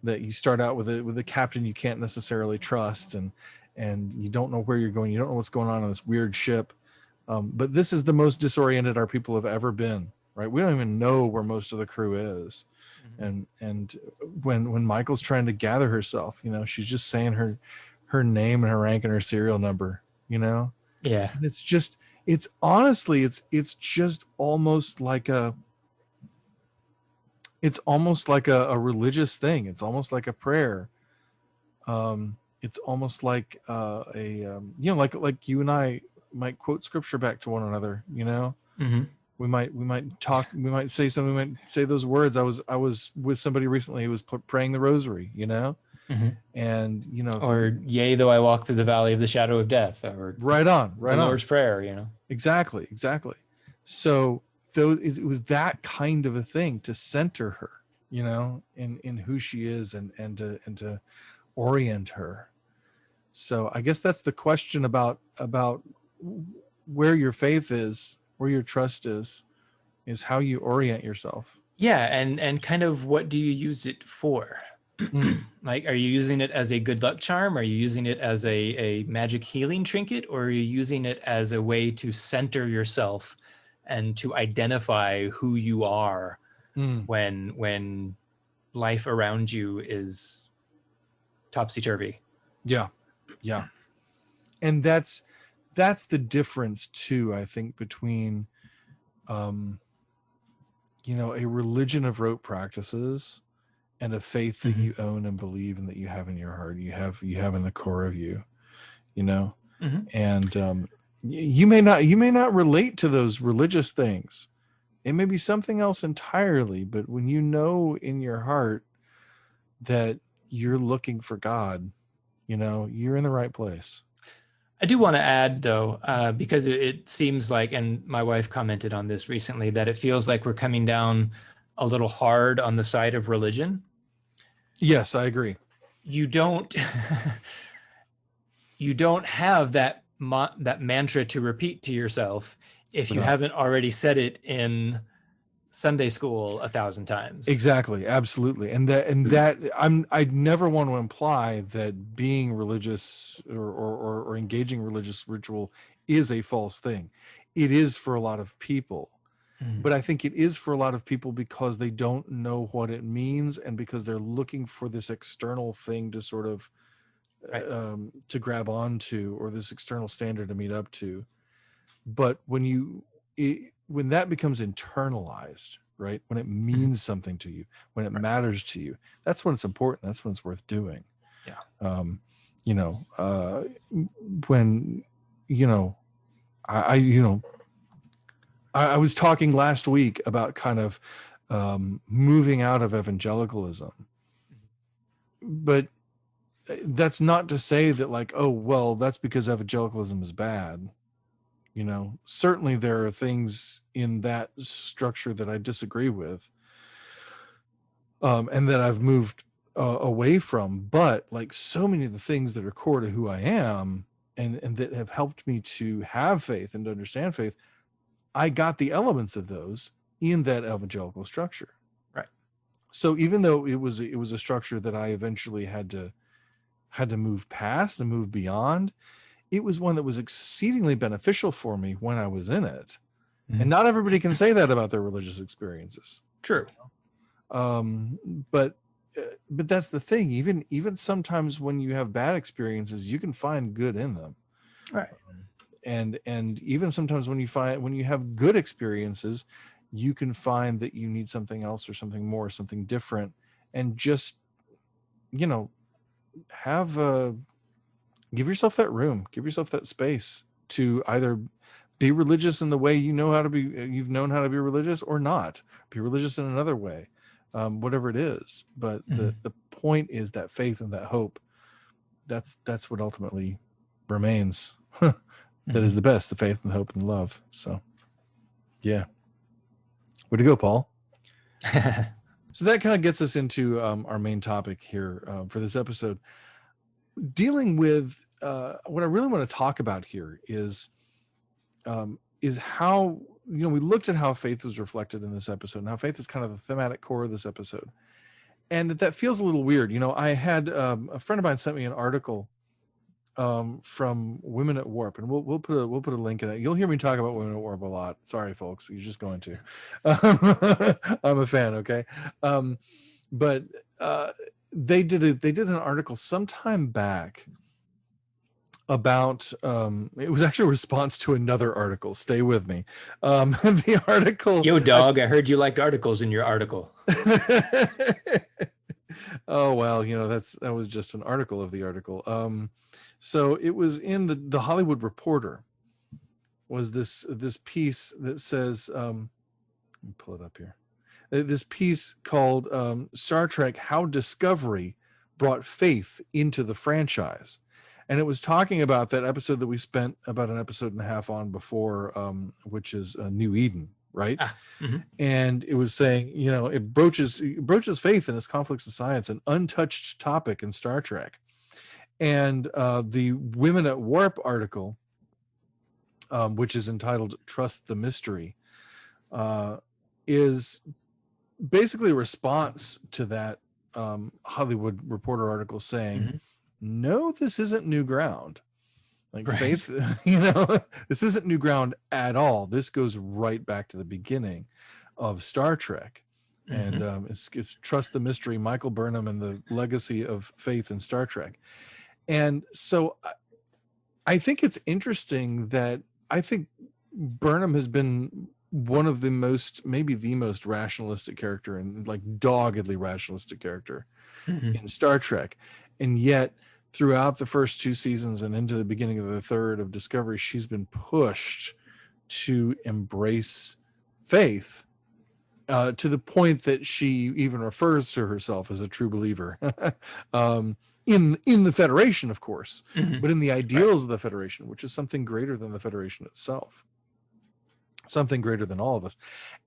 Speaker 1: that you start out with a captain you can't necessarily trust, and you don't know where you're going, you don't know what's going on this weird ship. But this is the most disoriented our people have ever been, right? We don't even know where most of the crew is. And when Michael's trying to gather herself, you know, she's just saying her name and her rank and her serial number, you know.
Speaker 2: Yeah.
Speaker 1: And it's honestly it's just almost like a religious thing. It's almost like a prayer. It's almost like you know, like you and I might quote scripture back to one another, you know. We might talk, we might say something, we might say those words. I was with somebody recently who was praying the rosary, you know. And you know,
Speaker 2: or yea, though I walk through the valley of the shadow of death, or
Speaker 1: right on
Speaker 2: the Lord's Prayer, you know.
Speaker 1: Exactly. So it was that kind of a thing to center her, you know, in who she is, and to orient her. So I guess that's the question about where your faith is, where your trust is how you orient yourself.
Speaker 2: Yeah, and kind of what do you use it for? Like, are you using it as a good luck charm? Are you using it as a magic healing trinket? Or are you using it as a way to center yourself and to identify who you are when life around you is topsy-turvy?
Speaker 1: Yeah. And that's the difference too, I think, between you know, a religion of rote practices and a faith that you own and believe and that you have in your heart, you have in the core of you, you know. And you may not relate to those religious things. It may be something else entirely, but when you know in your heart that you're looking for God, you know, you're in the right place.
Speaker 2: I do want to add, though, because it seems like, and my wife commented on this recently, that it feels like we're coming down a little hard on the side of religion.
Speaker 1: Yes, I agree.
Speaker 2: You don't have that mantra to repeat to yourself if you haven't already said it in Sunday school 1,000 times.
Speaker 1: Exactly, absolutely. And that I'd never want to imply that being religious or engaging religious ritual is a false thing. It is for a lot of people. But I think it is for a lot of people because they don't know what it means, and because they're looking for this external thing to sort of to grab onto, or this external standard to meet up to. But when that becomes internalized, right, when it means something to you, when it matters to you, that's when it's important. That's when it's worth doing. You know, when, you know, I was talking last week about kind of moving out of evangelicalism, but that's not to say that, like, oh, well, that's because evangelicalism is bad. You know, certainly there are things in that structure that I disagree with, and that I've moved away from. But like so many of the things that are core to who I am, and that have helped me to have faith and to understand faith, I got the elements of those in that evangelical structure.
Speaker 2: Right.
Speaker 1: So even though it was a structure that I eventually had to move past and move beyond, it was one that was exceedingly beneficial for me when I was in it. And not everybody can say that about their religious experiences.
Speaker 2: True.
Speaker 1: But that's the thing. Even sometimes when you have bad experiences, you can find good in them.
Speaker 2: Right.
Speaker 1: And even sometimes when you have good experiences, you can find that you need something else or something more, something different, and just, you know, give yourself that room, give yourself that space to either be religious in the way you've known how to be religious, or not be religious in another way, whatever it is. But the point is that faith and that hope, that's what ultimately remains. That is the best, the faith and the hope and the love. So yeah, way to go, Paul. So that kind of gets us into our main topic here for this episode, dealing with what I really want to talk about here is is how, we looked at how faith was reflected in this episode, and how faith is kind of the thematic core of this episode, and that feels a little weird. I had a friend of mine sent me an article from Women at Warp, and we'll put a link in it. You'll hear me talk about Women at Warp a lot. Sorry, folks, you're just going to. I'm a fan, okay? But they did an article sometime back about it was actually a response to another article. Stay with me. The article.
Speaker 2: Yo, dog! I heard you liked articles in your article.
Speaker 1: Oh well, that was just an article of the article. So it was in the Hollywood Reporter. Was this piece that says, let me pull it up here. This piece called Star Trek: How Discovery Brought Faith into the Franchise. And it was talking about that episode that we spent about an episode and a half on before, which is New Eden, right?
Speaker 2: Mm-hmm.
Speaker 1: And it was saying, it broaches faith and its conflicts in science, an untouched topic in Star Trek. And the Women at Warp article, which is entitled "Trust the Mystery," is basically a response to that Hollywood Reporter article saying,
Speaker 2: mm-hmm.
Speaker 1: No, this isn't new ground. Like
Speaker 2: Right.
Speaker 1: faith, this isn't new ground at all. This goes right back to the beginning of Star Trek.
Speaker 2: Mm-hmm.
Speaker 1: And it's Trust the Mystery, Michael Burnham and the legacy of faith in Star Trek. And so I think it's interesting that I think Burnham has been one of maybe the most rationalistic character, and like doggedly rationalistic character
Speaker 2: mm-hmm.
Speaker 1: in Star Trek. And yet throughout the first two seasons and into the beginning of the third of Discovery, she's been pushed to embrace faith to the point that she even refers to herself as a true believer in the Federation, of course,
Speaker 2: mm-hmm.
Speaker 1: but in the ideals of the Federation, which is something greater than the Federation itself, something greater than all of us.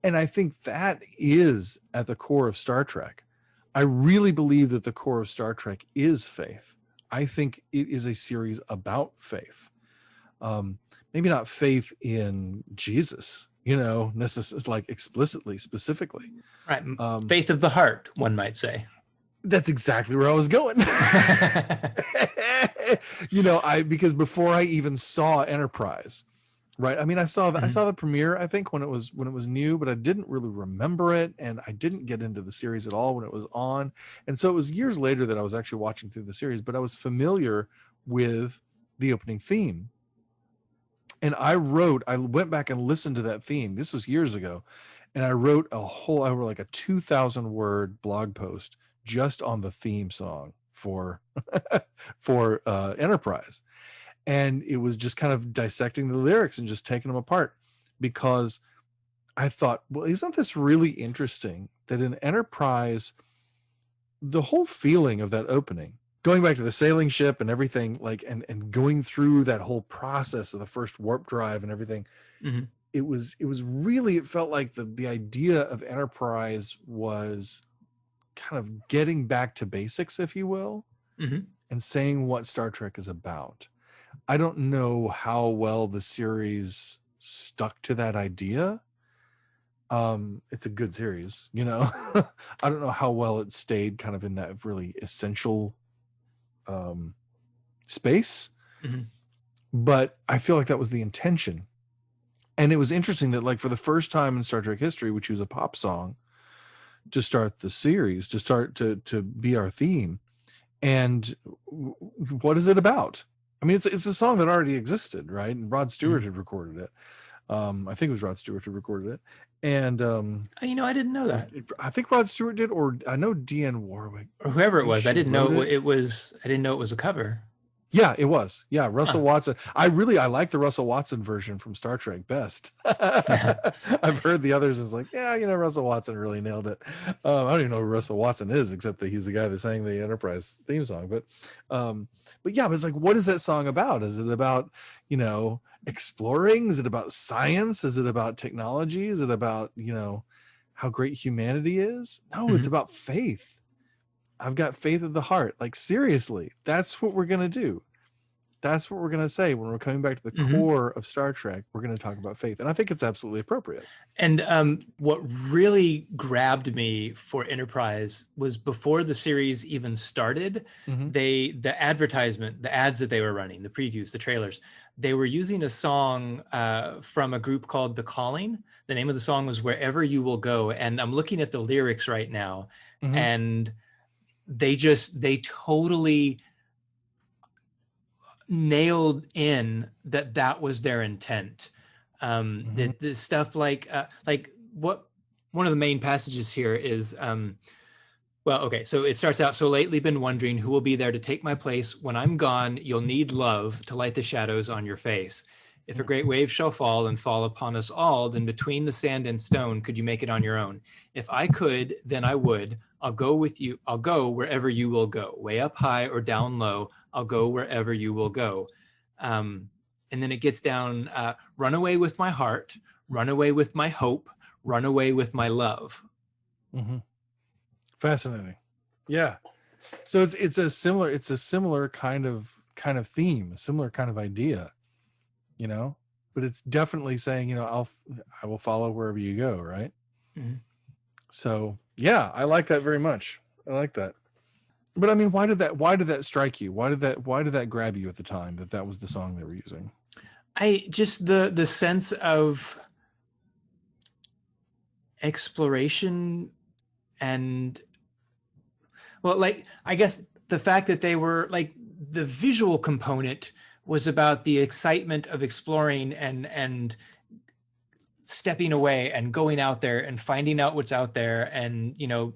Speaker 1: And I think that is at the core of Star Trek. I really believe that the core of Star Trek is faith. I think it is a series about faith. Maybe not faith in Jesus, necessarily, like explicitly, specifically.
Speaker 2: Right. Faith of the heart, one might say.
Speaker 1: That's exactly where I was going. Because before I even saw Enterprise, right? I mean, I saw the premiere, I think, when it was new, but I didn't really remember it, and I didn't get into the series at all when it was on. And so it was years later that I was actually watching through the series, but I was familiar with the opening theme. And I went back and listened to that theme. This was years ago. And I wrote like a 2,000 word blog post just on the theme song for Enterprise. And it was just kind of dissecting the lyrics and just taking them apart, because I thought, well, isn't this really interesting that in Enterprise, the whole feeling of that opening, going back to the sailing ship and everything, like, and going through that whole process of the first warp drive and everything,
Speaker 2: mm-hmm.
Speaker 1: it felt like the idea of Enterprise was kind of getting back to basics, if you will,
Speaker 2: mm-hmm.
Speaker 1: and saying what Star Trek is about. I don't know how well the series stuck to that idea. It's a good series, I don't know how well it stayed kind of in that really essential space,
Speaker 2: mm-hmm.
Speaker 1: but I feel like that was the intention. And it was interesting that, like, for the first time in Star Trek history, we choose a pop song to start the series, to be our theme. And what is it about? I mean, it's a song that already existed, right? And Rod Stewart had recorded it. I think it was Rod Stewart who recorded it. And
Speaker 2: I didn't know that.
Speaker 1: I think Rod Stewart did, or I know Dionne Warwick,
Speaker 2: or whoever it was. I didn't know
Speaker 1: it
Speaker 2: was. I didn't know it was a cover.
Speaker 1: Yeah, it was. Yeah, Russell Watson. I like the Russell Watson version from Star Trek best. I've heard the others is like, Russell Watson really nailed it. I don't even know who Russell Watson is, except that he's the guy that sang the Enterprise theme song. But yeah, but it's like, what is that song about? Is it about, exploring? Is it about science? Is it about technology? Is it about, how great humanity is? No, It's about faith. I've got faith of the heart. Like, seriously, that's what we're going to do. That's what we're going to say when we're coming back to the core of Star Trek. We're going to talk about faith, and I think it's absolutely appropriate.
Speaker 2: And what really grabbed me for Enterprise was before the series even started, the advertisement, the ads that they were running, the previews, the trailers, they were using a song from a group called The Calling. The name of the song was Wherever You Will Go. And I'm looking at the lyrics right now, and they totally nailed in that was their intent. The stuff like what one of the main passages here is, well, okay, so it starts out, so lately been wondering who will be there to take my place. When I'm gone, you'll need love to light the shadows on your face. If a great wave shall fall and fall upon us all, then between the sand and stone, could you make it on your own? If I could, then I would. I'll go with you. I'll go wherever you will go, way up high or down low. I'll go wherever you will go. And then it gets down, run away with my heart, run away with my hope, run away with my love.
Speaker 1: Fascinating. Yeah. So it's a similar kind of theme, a similar kind of idea, you know, but it's definitely saying, you know, I will follow wherever you go. Right. So yeah, I like that very much. I like that. But I mean, why did that strike you? Why did that grab you at the time that was the song they were using?
Speaker 2: I just, the sense of exploration and, well, like, I guess the fact that they were like, the visual component was about the excitement of exploring and stepping away and going out there and finding out what's out there. And, you know,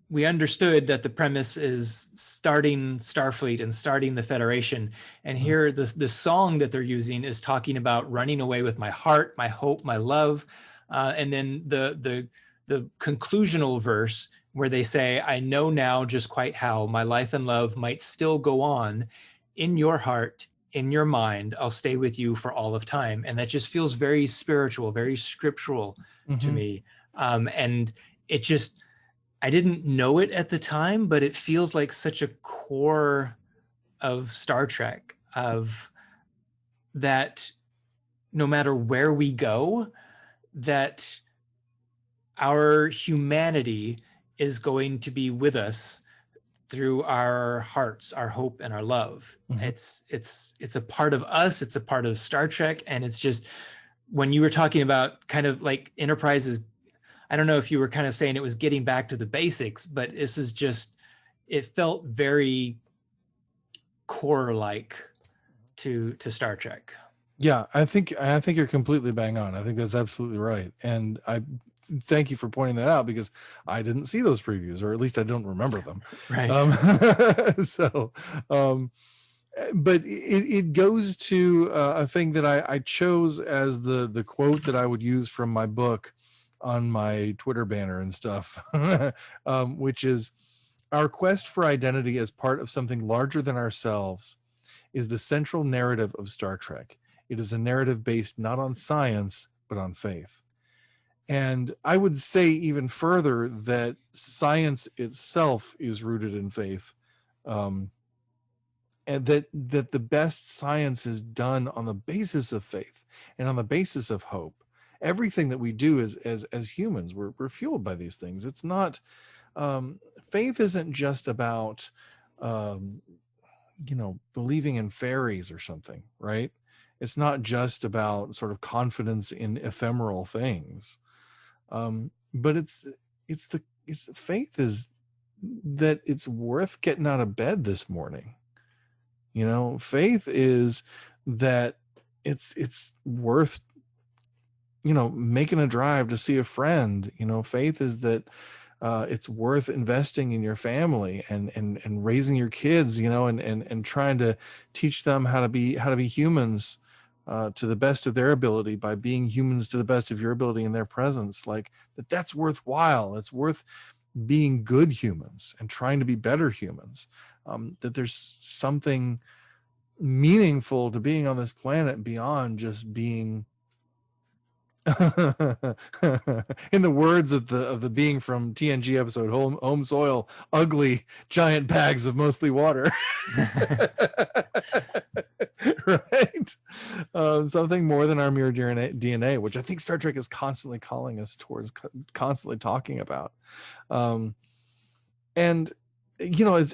Speaker 2: we understood that the premise is starting Starfleet and starting the Federation. And here, the song that they're using is talking about running away with my heart, my hope, my love. And then the conclusional verse where they say, I know now just quite how my life and love might still go on in your heart, in your mind. I'll stay with you for all of time. And that just feels very spiritual, very scriptural to me. And it just, I didn't know it at the time, but it feels like such a core of Star Trek, of that no matter where we go, that our humanity is going to be with us through our hearts, our hope, and our love. It's a part of us. It's a part of Star Trek. And it's just, when you were talking about kind of like Enterprise's, I don't know if you were kind of saying it was getting back to the basics, but this is just, it felt very core-like to Star Trek.
Speaker 1: Yeah, I think you're completely bang on. I think that's absolutely right. And I thank you for pointing that out, because I didn't see those previews, or at least I don't remember them.
Speaker 2: Right.
Speaker 1: But it goes to a thing that I chose as the quote that I would use from my book on my Twitter banner and stuff, which is, our quest for identity as part of something larger than ourselves is the central narrative of Star Trek. It is a narrative based not on science, but on faith. And I would say even further that science itself is rooted in faith, and that the best science is done on the basis of faith and on the basis of hope. Everything that we do as humans, we're fueled by these things. It's not, faith isn't just about, believing in fairies or something, right? It's not just about sort of confidence in ephemeral things. But it's faith is that it's worth getting out of bed this morning. You know, faith is that it's worth, making a drive to see a friend. Faith is that it's worth investing in your family and raising your kids, and trying to teach them how to be humans to the best of their ability by being humans to the best of your ability in their presence. Like that's worthwhile. It's worth being good humans and trying to be better humans. That there's something meaningful to being on this planet beyond just being In the words of the being from TNG episode Home Soil, ugly giant bags of mostly water. Right. Something more than our mere DNA, which I think Star Trek is constantly calling us towards, constantly talking about. And as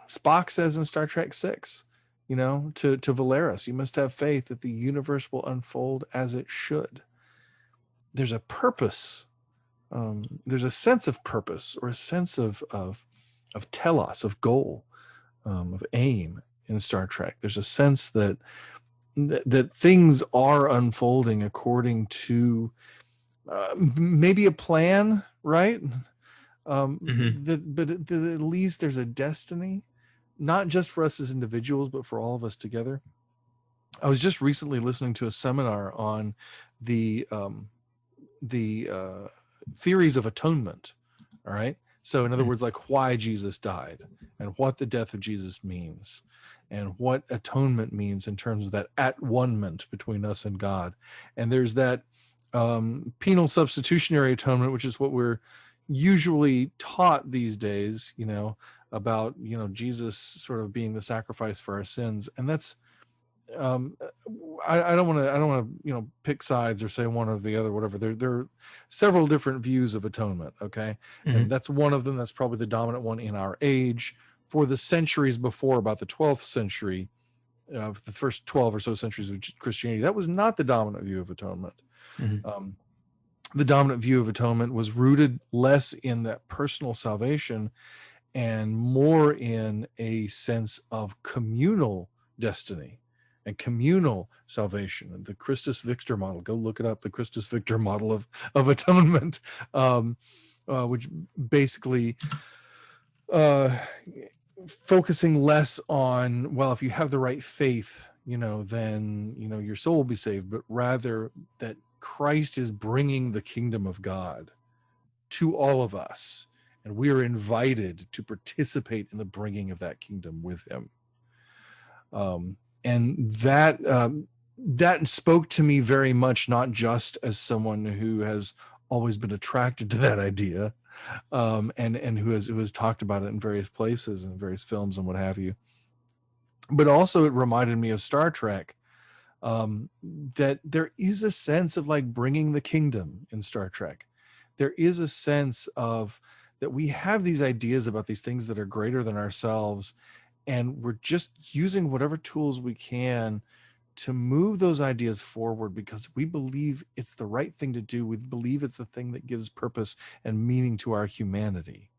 Speaker 1: Spock says in Star Trek 6, to Valeris, you must have faith that the universe will unfold as it should. There's a purpose. There's a sense of purpose, or a sense of telos, of goal, of aim in Star Trek. There's a sense that things are unfolding according to maybe a plan, right? But at least there's a destiny, not just for us as individuals, but for all of us together. I was just recently listening to a seminar on the theories of atonement. All right. So in other words, like why Jesus died and what the death of Jesus means and what atonement means in terms of that at-one-ment between us and God. And there's that penal substitutionary atonement, which is what we're usually taught these days, about, Jesus sort of being the sacrifice for our sins. And that's, I don't want to pick sides or say one or the other, whatever. There are several different views of atonement, okay? And that's one of them. That's probably the dominant one in our age. For the centuries before, about the 12th century, the first 12 or so centuries of Christianity, that was not the dominant view of atonement. The dominant view of atonement was rooted less in that personal salvation and more in a sense of communal destiny and communal salvation. And the Christus Victor model, go look it up, the Christus Victor model of atonement, which basically focusing less on, well, if you have the right faith, then, your soul will be saved, but rather that Christ is bringing the kingdom of God to all of us, and we are invited to participate in the bringing of that kingdom with him. And that spoke to me very much, not just as someone who has always been attracted to that idea, and who has talked about it in various places and various films and what have you, but also it reminded me of Star Trek, that there is a sense of like bringing the kingdom in Star Trek. There is a sense of that we have these ideas about these things that are greater than ourselves, and we're just using whatever tools we can to move those ideas forward because we believe it's the right thing to do. We believe it's the thing that gives purpose and meaning to our humanity.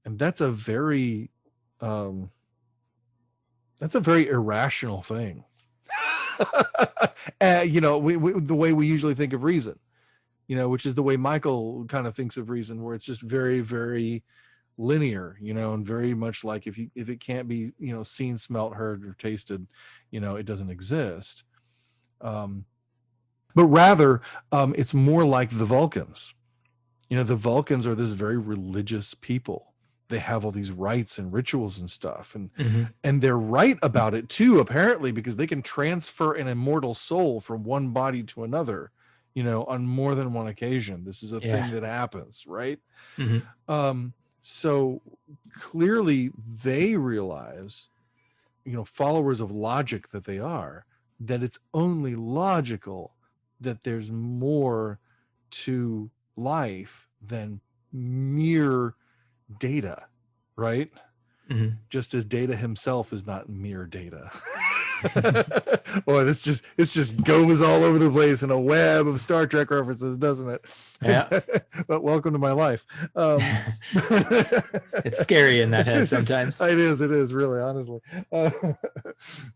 Speaker 1: And that's a very irrational thing. The way we usually think of reason, which is the way Michael kind of thinks of reason, where it's just very, very linear, and very much like if it can't be, seen, smelt, heard, or tasted, it doesn't exist. But rather, it's more like the Vulcans. The Vulcans are this very religious people. They have all these rites and rituals and stuff, and they're right about it too, apparently, because they can transfer an immortal soul from one body to another, on more than one occasion. This is a thing that happens, right? So clearly they realize, followers of logic that they are, that it's only logical that there's more to life than mere data, right? Just as Data himself is not mere data. Boy, this just goes all over the place in a web of Star Trek references, doesn't it?
Speaker 2: Yeah.
Speaker 1: But welcome to my life.
Speaker 2: It's scary in that head sometimes.
Speaker 1: It is really, honestly.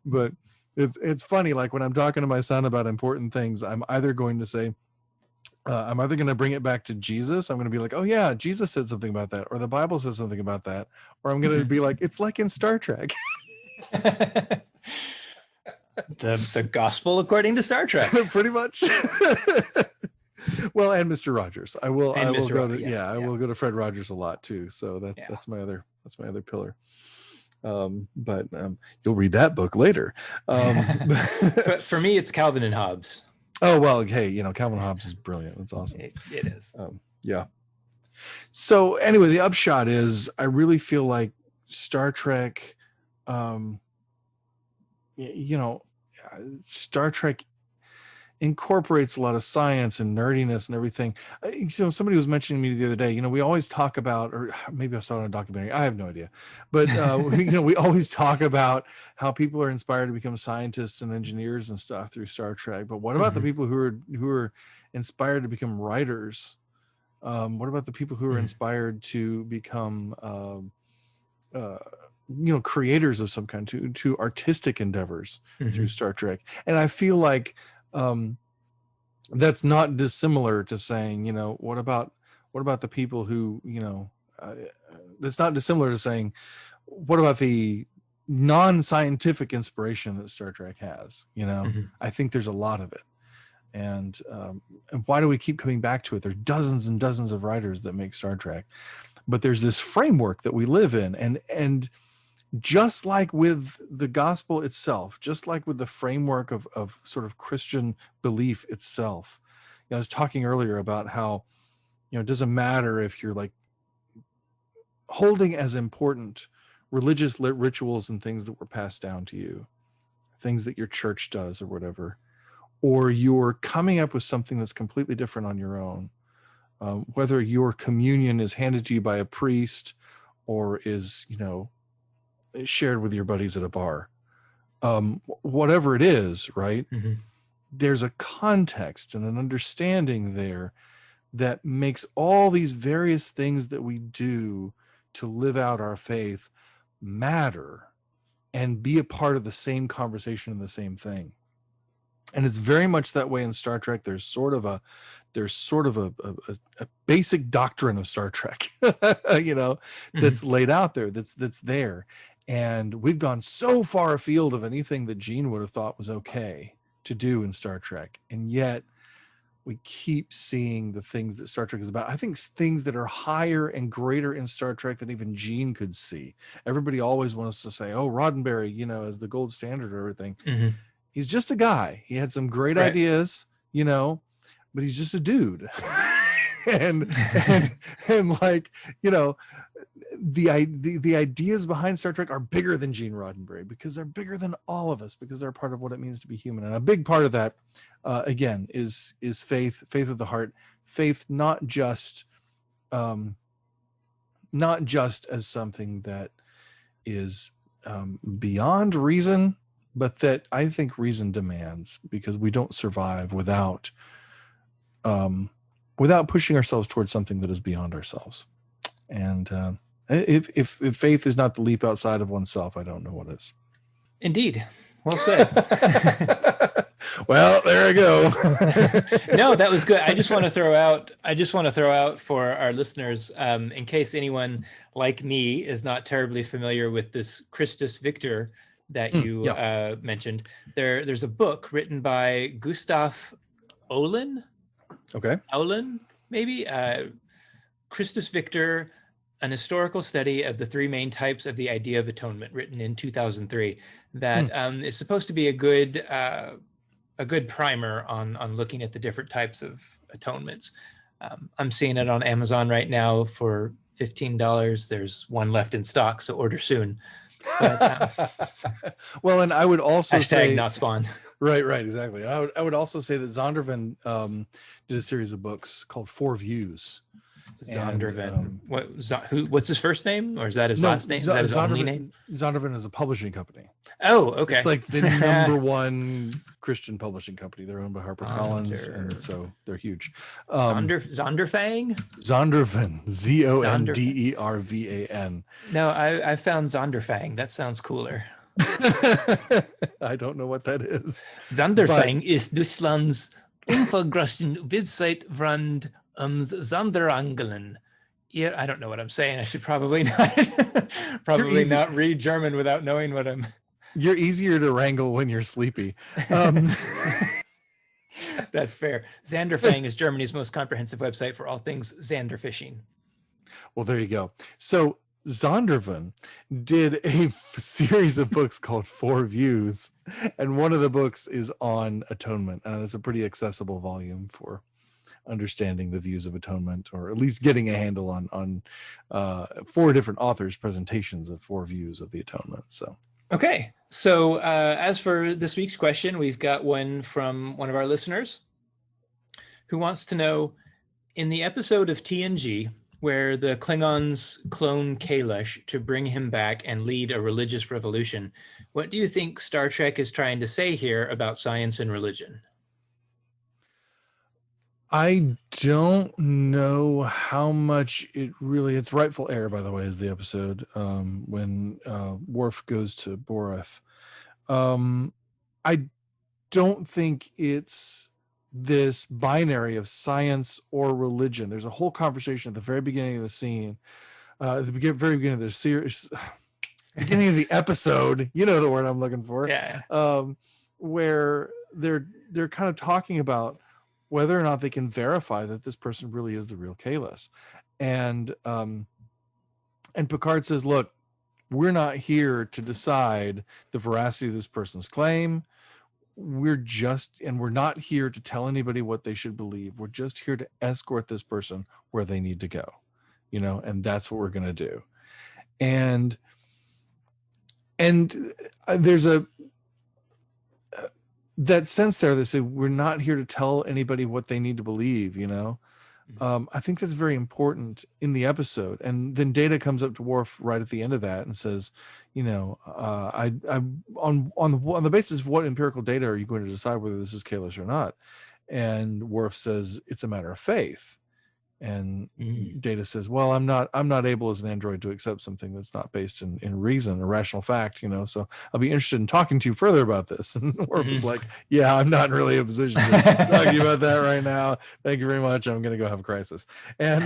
Speaker 1: But it's funny, like when I'm talking to my son about important things, I'm either going to bring it back to Jesus. I'm going to be like, oh yeah, Jesus said something about that, or the Bible says something about that, or I'm going to be like, it's like in Star Trek.
Speaker 2: The gospel according to Star Trek.
Speaker 1: Pretty much. Well, and Mr. Rogers. I will go to Fred Rogers a lot too. So that's my other pillar. But you'll read that book later.
Speaker 2: For me, it's Calvin and Hobbes.
Speaker 1: Oh, well, hey, Calvin Hobbes is brilliant. That's awesome.
Speaker 2: It is.
Speaker 1: Yeah. So anyway, the upshot is I really feel like Star Trek, um, Star Trek incorporates a lot of science and nerdiness and everything. Somebody was mentioning to me the other day, we always talk about, or maybe I saw it in a documentary, I have no idea, but we always talk about how people are inspired to become scientists and engineers and stuff through Star Trek. But what about the people who are inspired to become writers? What about the people who are inspired to become creators of some kind, to artistic endeavors through Star Trek? And I feel like that's not dissimilar to saying, what about the people who, that's not dissimilar to saying, what about the non-scientific inspiration that Star Trek has? I think there's a lot of it. And why do we keep coming back to it? There's dozens and dozens of writers that make Star Trek, but there's this framework that we live in. And just like with the gospel itself, just like with the framework of sort of Christian belief itself, I was talking earlier about how, it doesn't matter if you're like holding as important religious rituals and things that were passed down to you, things that your church does or whatever, or you're coming up with something that's completely different on your own, whether your communion is handed to you by a priest or is, shared with your buddies at a bar, whatever it is, right? There's a context and an understanding there that makes all these various things that we do to live out our faith matter and be a part of the same conversation and the same thing. And it's very much that way in Star Trek. There's sort of a basic doctrine of Star Trek, that's laid out there, that's there. And we've gone so far afield of anything that Gene would have thought was okay to do in Star Trek. And yet we keep seeing the things that Star Trek is about. I think things that are higher and greater in Star Trek than even Gene could see. Everybody always wants to say, oh, Roddenberry, as the gold standard or everything. He's just a guy. He had some great ideas, but he's just a dude. and like, the ideas behind Star Trek are bigger than Gene Roddenberry, because they're bigger than all of us, because they're part of what it means to be human. And a big part of that, again, is faith of the heart, faith, not just as something that is beyond reason, but that I think reason demands, because we don't survive without pushing ourselves towards something that is beyond ourselves. And if faith is not the leap outside of oneself, I don't know what is.
Speaker 2: Indeed. Well said.
Speaker 1: Well, there I go.
Speaker 2: No, that was good. I just want to throw out for our listeners, in case anyone like me is not terribly familiar with this Christus Victor that you mentioned. There's a book written by Gustav Olin.
Speaker 1: Okay.
Speaker 2: Olin, maybe. Christus Victor, an historical study of the three main types of the idea of atonement, written in 2003. That is supposed to be a good primer on looking at the different types of atonements. I'm seeing it on Amazon right now for $15. There's one left in stock, so order soon. But,
Speaker 1: well, and I would also say
Speaker 2: not spawn.
Speaker 1: Right, exactly. I would also say that Zondervan did a series of books called Four Views.
Speaker 2: Zondervan. What's his first name, or is that his last name? Is that his only name?
Speaker 1: Zondervan is a publishing company.
Speaker 2: Oh, okay.
Speaker 1: It's like the number one Christian publishing company. They're owned by HarperCollins, and so they're huge.
Speaker 2: Zondervan.
Speaker 1: Zondervan, Zondervan.
Speaker 2: No, I found Zonderfang. That sounds cooler.
Speaker 1: I don't know what that is.
Speaker 2: Zonderfang is Deutschland's unvergrößten Website von Sonderangelen. Yeah, I don't know what I'm saying. I should probably not read German without knowing what I'm.
Speaker 1: You're easier to wrangle when you're sleepy.
Speaker 2: That's fair. Zanderfang is Germany's most comprehensive website for all things Zander fishing.
Speaker 1: Well, there you go. So Zondervan did a series of books called Four Views, and one of the books is on atonement, and it's a pretty accessible volume for understanding the views of atonement, or at least getting a handle on four different authors' presentations of four views of the atonement. So
Speaker 2: okay, so as for this week's question, we've got one from one of our listeners who wants to know, in the episode of TNG where the Klingons clone Kalish to bring him back and lead a religious revolution, what do you think Star Trek is trying to say here about science and religion?
Speaker 1: I don't know how much it really. It's Rightful Heir, by the way, is the episode when Worf goes to Boreth. I don't think it's this binary of science or religion. There's a whole conversation at the very beginning of the scene, at the very beginning of the series, beginning of the episode. You know the word I'm looking for.
Speaker 2: Yeah.
Speaker 1: Where they're kind of talking about whether or not they can verify that this person really is the real Kalis. And Picard says, look, we're not here to decide the veracity of this person's claim. We're not here to tell anybody what they should believe. We're just here to escort this person where they need to go, and that's what we're going to do. And there's that sense there. They say, we're not here to tell anybody what they need to believe, I think that's very important in the episode. And then Data comes up to Worf right at the end of that and says, I on the basis of what empirical data are you going to decide whether this is Kalis or not? And Worf says, it's a matter of faith. And Data says, well, I'm not able as an android to accept something that's not based in reason or rational fact, so I'll be interested in talking to you further about this. And Worf is like, yeah, I'm not really in a position to talk to you about that right now. Thank you very much. I'm going to go have a crisis. And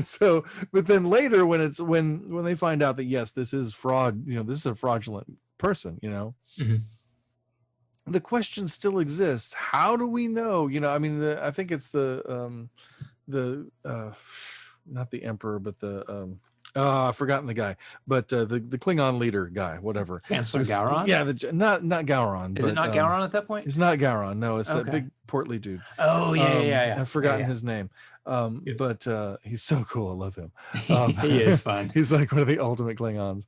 Speaker 1: so, but then later when they find out that, yes, this is fraud, this is a fraudulent person, the question still exists. How do we know? I think it's the not the emperor, but the I've forgotten the guy, but the Klingon leader guy, whatever.
Speaker 2: Chancellor Gowron?
Speaker 1: Yeah, not Gowron.
Speaker 2: Is it not Gowron at that point?
Speaker 1: It's not Gowron. No, it's that big portly dude.
Speaker 2: Oh, yeah.
Speaker 1: I've forgotten his name. But he's so cool. I love him.
Speaker 2: He is fun.
Speaker 1: He's like one of the ultimate Klingons.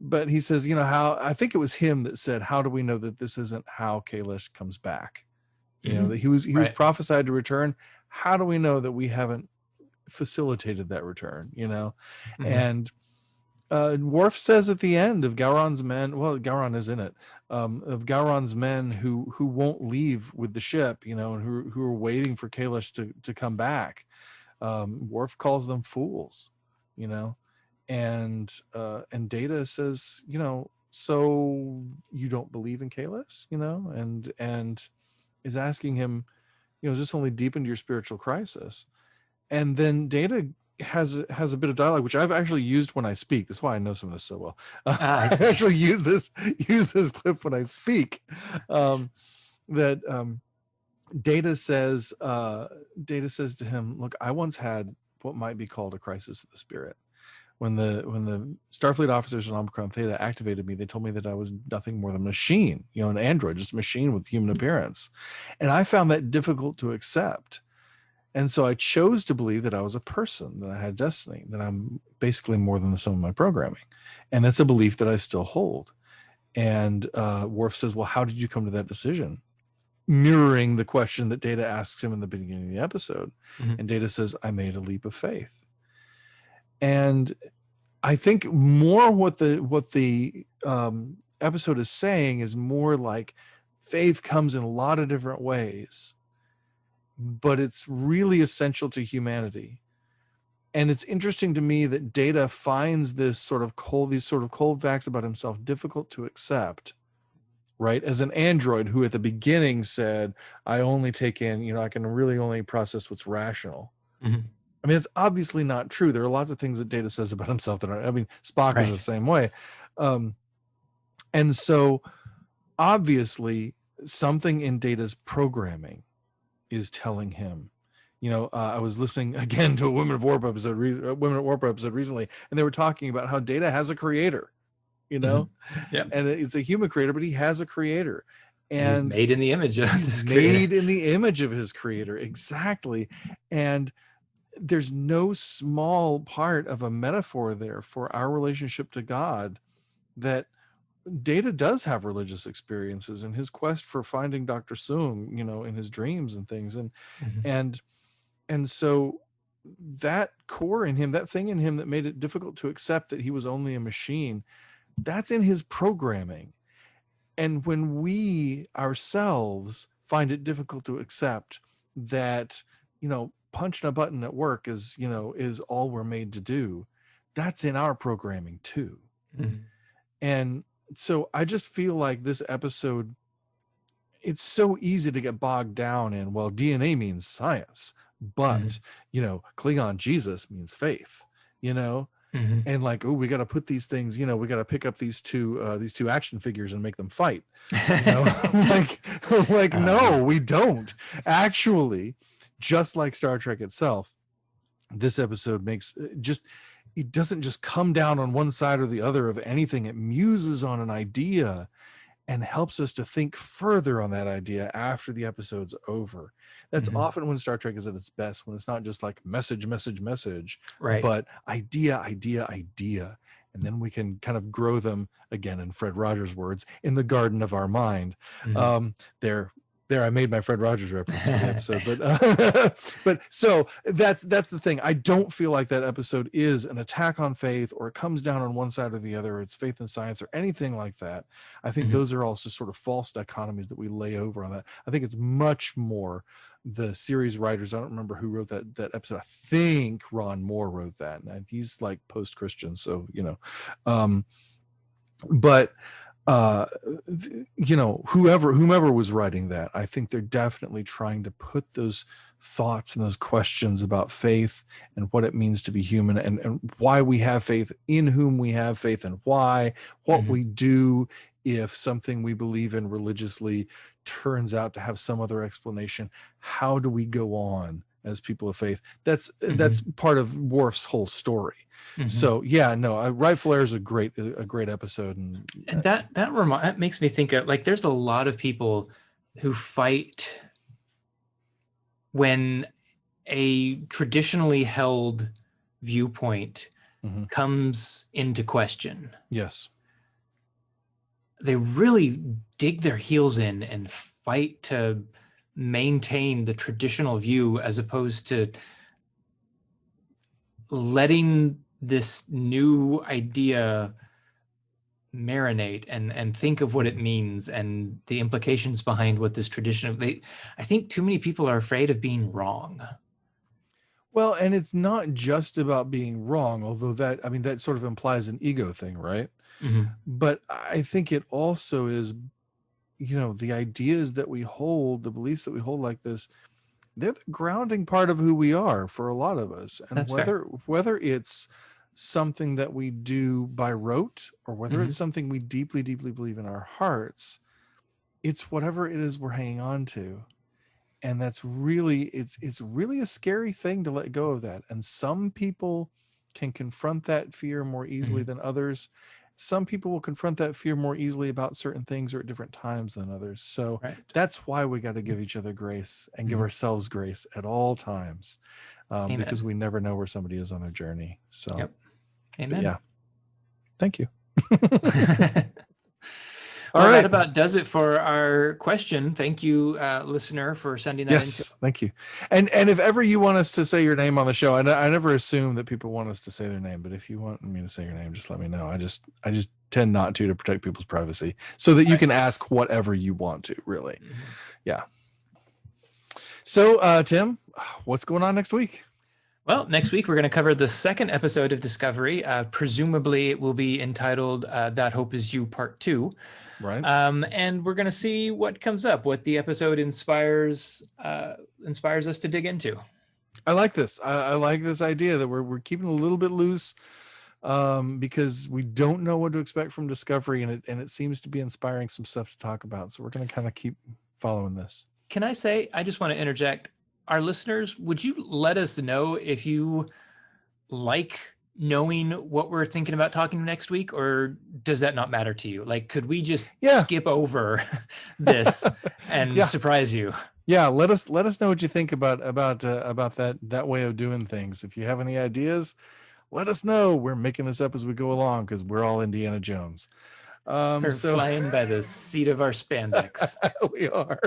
Speaker 1: But he says, how I think it was him that said, how do we know that this isn't how Kalish comes back? That he was prophesied to return. How do we know that we haven't facilitated that return? And Worf says at the end of Gowron's men, well, Gowron is in it, of Gowron's men who won't leave with the ship, and who are waiting for Kalish to come back. Worf calls them fools, and Data says, so you don't believe in Kalis, and is asking him, is this only deepened your spiritual crisis? And then Data has a bit of dialogue, which I've actually used when I speak. That's why I know some of this so well. I actually use this clip when I speak. Data says to him, look, I once had what might be called a crisis of the spirit. When the Starfleet officers in Omicron Theta activated me, they told me that I was nothing more than a machine, an android, just a machine with human appearance. And I found that difficult to accept. And so I chose to believe that I was a person, that I had destiny, that I'm basically more than the sum of my programming. And that's a belief that I still hold. And Worf says, well, how did you come to that decision? Mirroring the question that Data asks him in the beginning of the episode. And Data says, I made a leap of faith. And I think more what the episode is saying is more like faith comes in a lot of different ways, but it's really essential to humanity. And it's interesting to me that Data finds these sort of cold facts about himself difficult to accept, right? As an android who at the beginning said, I only take in, I can really only process what's rational. I mean, it's obviously not true. There are lots of things that Data says about himself that are, Spock is the same way. And so obviously something in Data's programming is telling him, I was listening again to a Women at Warp episode recently, and they were talking about how Data has a creator,
Speaker 2: Yeah.
Speaker 1: and it's a human creator, but he has a creator,
Speaker 2: And he's made in the image of
Speaker 1: he's
Speaker 2: this
Speaker 1: made
Speaker 2: creator.
Speaker 1: in the image of his creator. Exactly. And there's no small part of a metaphor there for our relationship to God, that Data does have religious experiences in his quest for finding Dr. Soong, in his dreams and things. And so that core in him, that thing in him that made it difficult to accept that he was only a machine, that's in his programming. And when we ourselves find it difficult to accept that, punching a button at work is all we're made to do, that's in our programming too. And so I just feel like this episode, it's so easy to get bogged down in, well, DNA means science, but Klingon Jesus means faith, and like, oh, we got to put these things, we got to pick up these two action figures and make them fight, no, we don't actually. Just like Star Trek itself, this episode it doesn't just come down on one side or the other of anything. It muses on an idea and helps us to think further on that idea after the episode's over. That's often when Star Trek is at its best, when it's not just like message,
Speaker 2: right,
Speaker 1: but idea. And then we can kind of grow them, again, in Fred Rogers' words, in the garden of our mind. There, I made my Fred Rogers reference for the episode. Nice. But so that's the thing. I don't feel like that episode is an attack on faith, or it comes down on one side or the other, or it's faith and science or anything like that. I think those are also sort of false dichotomies that we lay over on that. I think it's much more the series writers. I don't remember who wrote that episode. I think Ron Moore wrote that, and he's like post-Christian, so but whomever was writing that, I think they're definitely trying to put those thoughts and those questions about faith and what it means to be human, and why we have faith, in whom we have faith, and what we do if something we believe in religiously turns out to have some other explanation. How do we go on as people of faith? That's part of Worf's whole story. So Rightful Heir is a great episode, and
Speaker 2: that makes me think of, like, there's a lot of people who fight when a traditionally held viewpoint comes into question.
Speaker 1: Yes,
Speaker 2: they really dig their heels in and fight to maintain the traditional view, as opposed to letting this new idea marinate and think of what it means and the implications behind what this tradition. I think too many people are afraid of being wrong.
Speaker 1: Well, and it's not just about being wrong, although that sort of implies an ego thing, right? But I think it also is, the ideas that we hold, the beliefs that we hold like this, they're the grounding part of who we are for a lot of us. And
Speaker 2: That's
Speaker 1: whether it's something that we do by rote, or whether it's something we deeply, deeply believe in our hearts, it's whatever it is we're hanging on to. And that's really, it's really a scary thing to let go of that. And some people can confront that fear more easily than others. Some people will confront that fear more easily about certain things or at different times than others. So that's why we got to give each other grace and give ourselves grace at all times, because we never know where somebody is on their journey. So,
Speaker 2: Amen.
Speaker 1: Yeah. Thank you.
Speaker 2: Well, that about does it for our question. Thank you, listener, for sending that in.
Speaker 1: Yes, thank you. And if ever you want us to say your name on the show, I never assume that people want us to say their name, but if you want me to say your name, just let me know. I just tend not to protect people's privacy, so that you can ask whatever you want to, really. Yeah. So, Tim, what's going on next week?
Speaker 2: Well, next week we're going to cover the second episode of Discovery. Presumably it will be entitled That Hope Is You Part 2.
Speaker 1: Right.
Speaker 2: And we're going to see what comes up, what the episode inspires us to dig into.
Speaker 1: I like this. I like this idea that we're keeping a little bit loose, because we don't know what to expect from Discovery, and it seems to be inspiring some stuff to talk about. So we're going to kind of keep following this.
Speaker 2: Can I say, I just want to interject, our listeners, would you let us know if you like knowing what we're thinking about talking next week, or does that not matter to you? Like, could we just skip over this and surprise you?
Speaker 1: Yeah, let us know what you think about that way of doing things. If you have any ideas, let us know. We're making this up as we go along because we're all Indiana Jones.
Speaker 2: We're flying by the seat of our spandex.
Speaker 1: We are.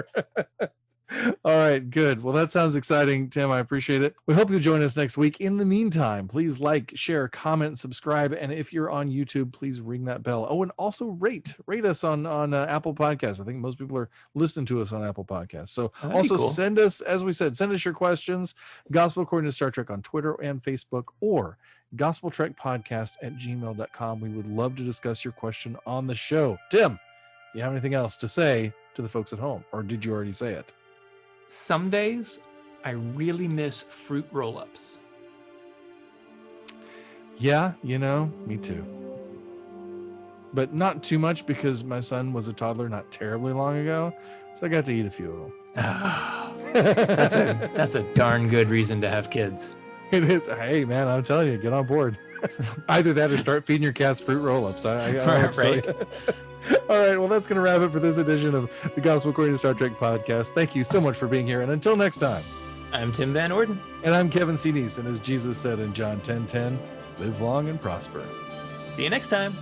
Speaker 1: All right, good. Well, that sounds exciting, Tim. I appreciate it. We hope you'll join us next week. In the meantime, please like, share, comment, subscribe, and if you're on YouTube, please ring that bell. Oh, and also rate us on Apple Podcasts. I think most people are listening to us on Apple Podcasts. So also send us, as we said, send us your questions. Gospel According to Star Trek on Twitter and Facebook, or gospeltrekpodcast@gmail.com. We would love to discuss your question on the show. Tim, do you have anything else to say to the folks at home, or did you already say it?
Speaker 2: Some days I really miss fruit roll-ups.
Speaker 1: Yeah, me too. But not too much because my son was a toddler not terribly long ago, so I got to eat a few of them.
Speaker 2: That's a darn good reason to have kids.
Speaker 1: It is. Hey, man, I'm telling you, get on board. Either that or start feeding your cats fruit roll-ups.
Speaker 2: Right.
Speaker 1: All right, well, that's going to wrap it for this edition of the Gospel According to Star Trek podcast. Thank you so much for being here, and until next time.
Speaker 2: I'm Tim Van Orden.
Speaker 1: And I'm Kevin C. Neeson. As Jesus said in John 10:10, live long and prosper.
Speaker 2: See you next time.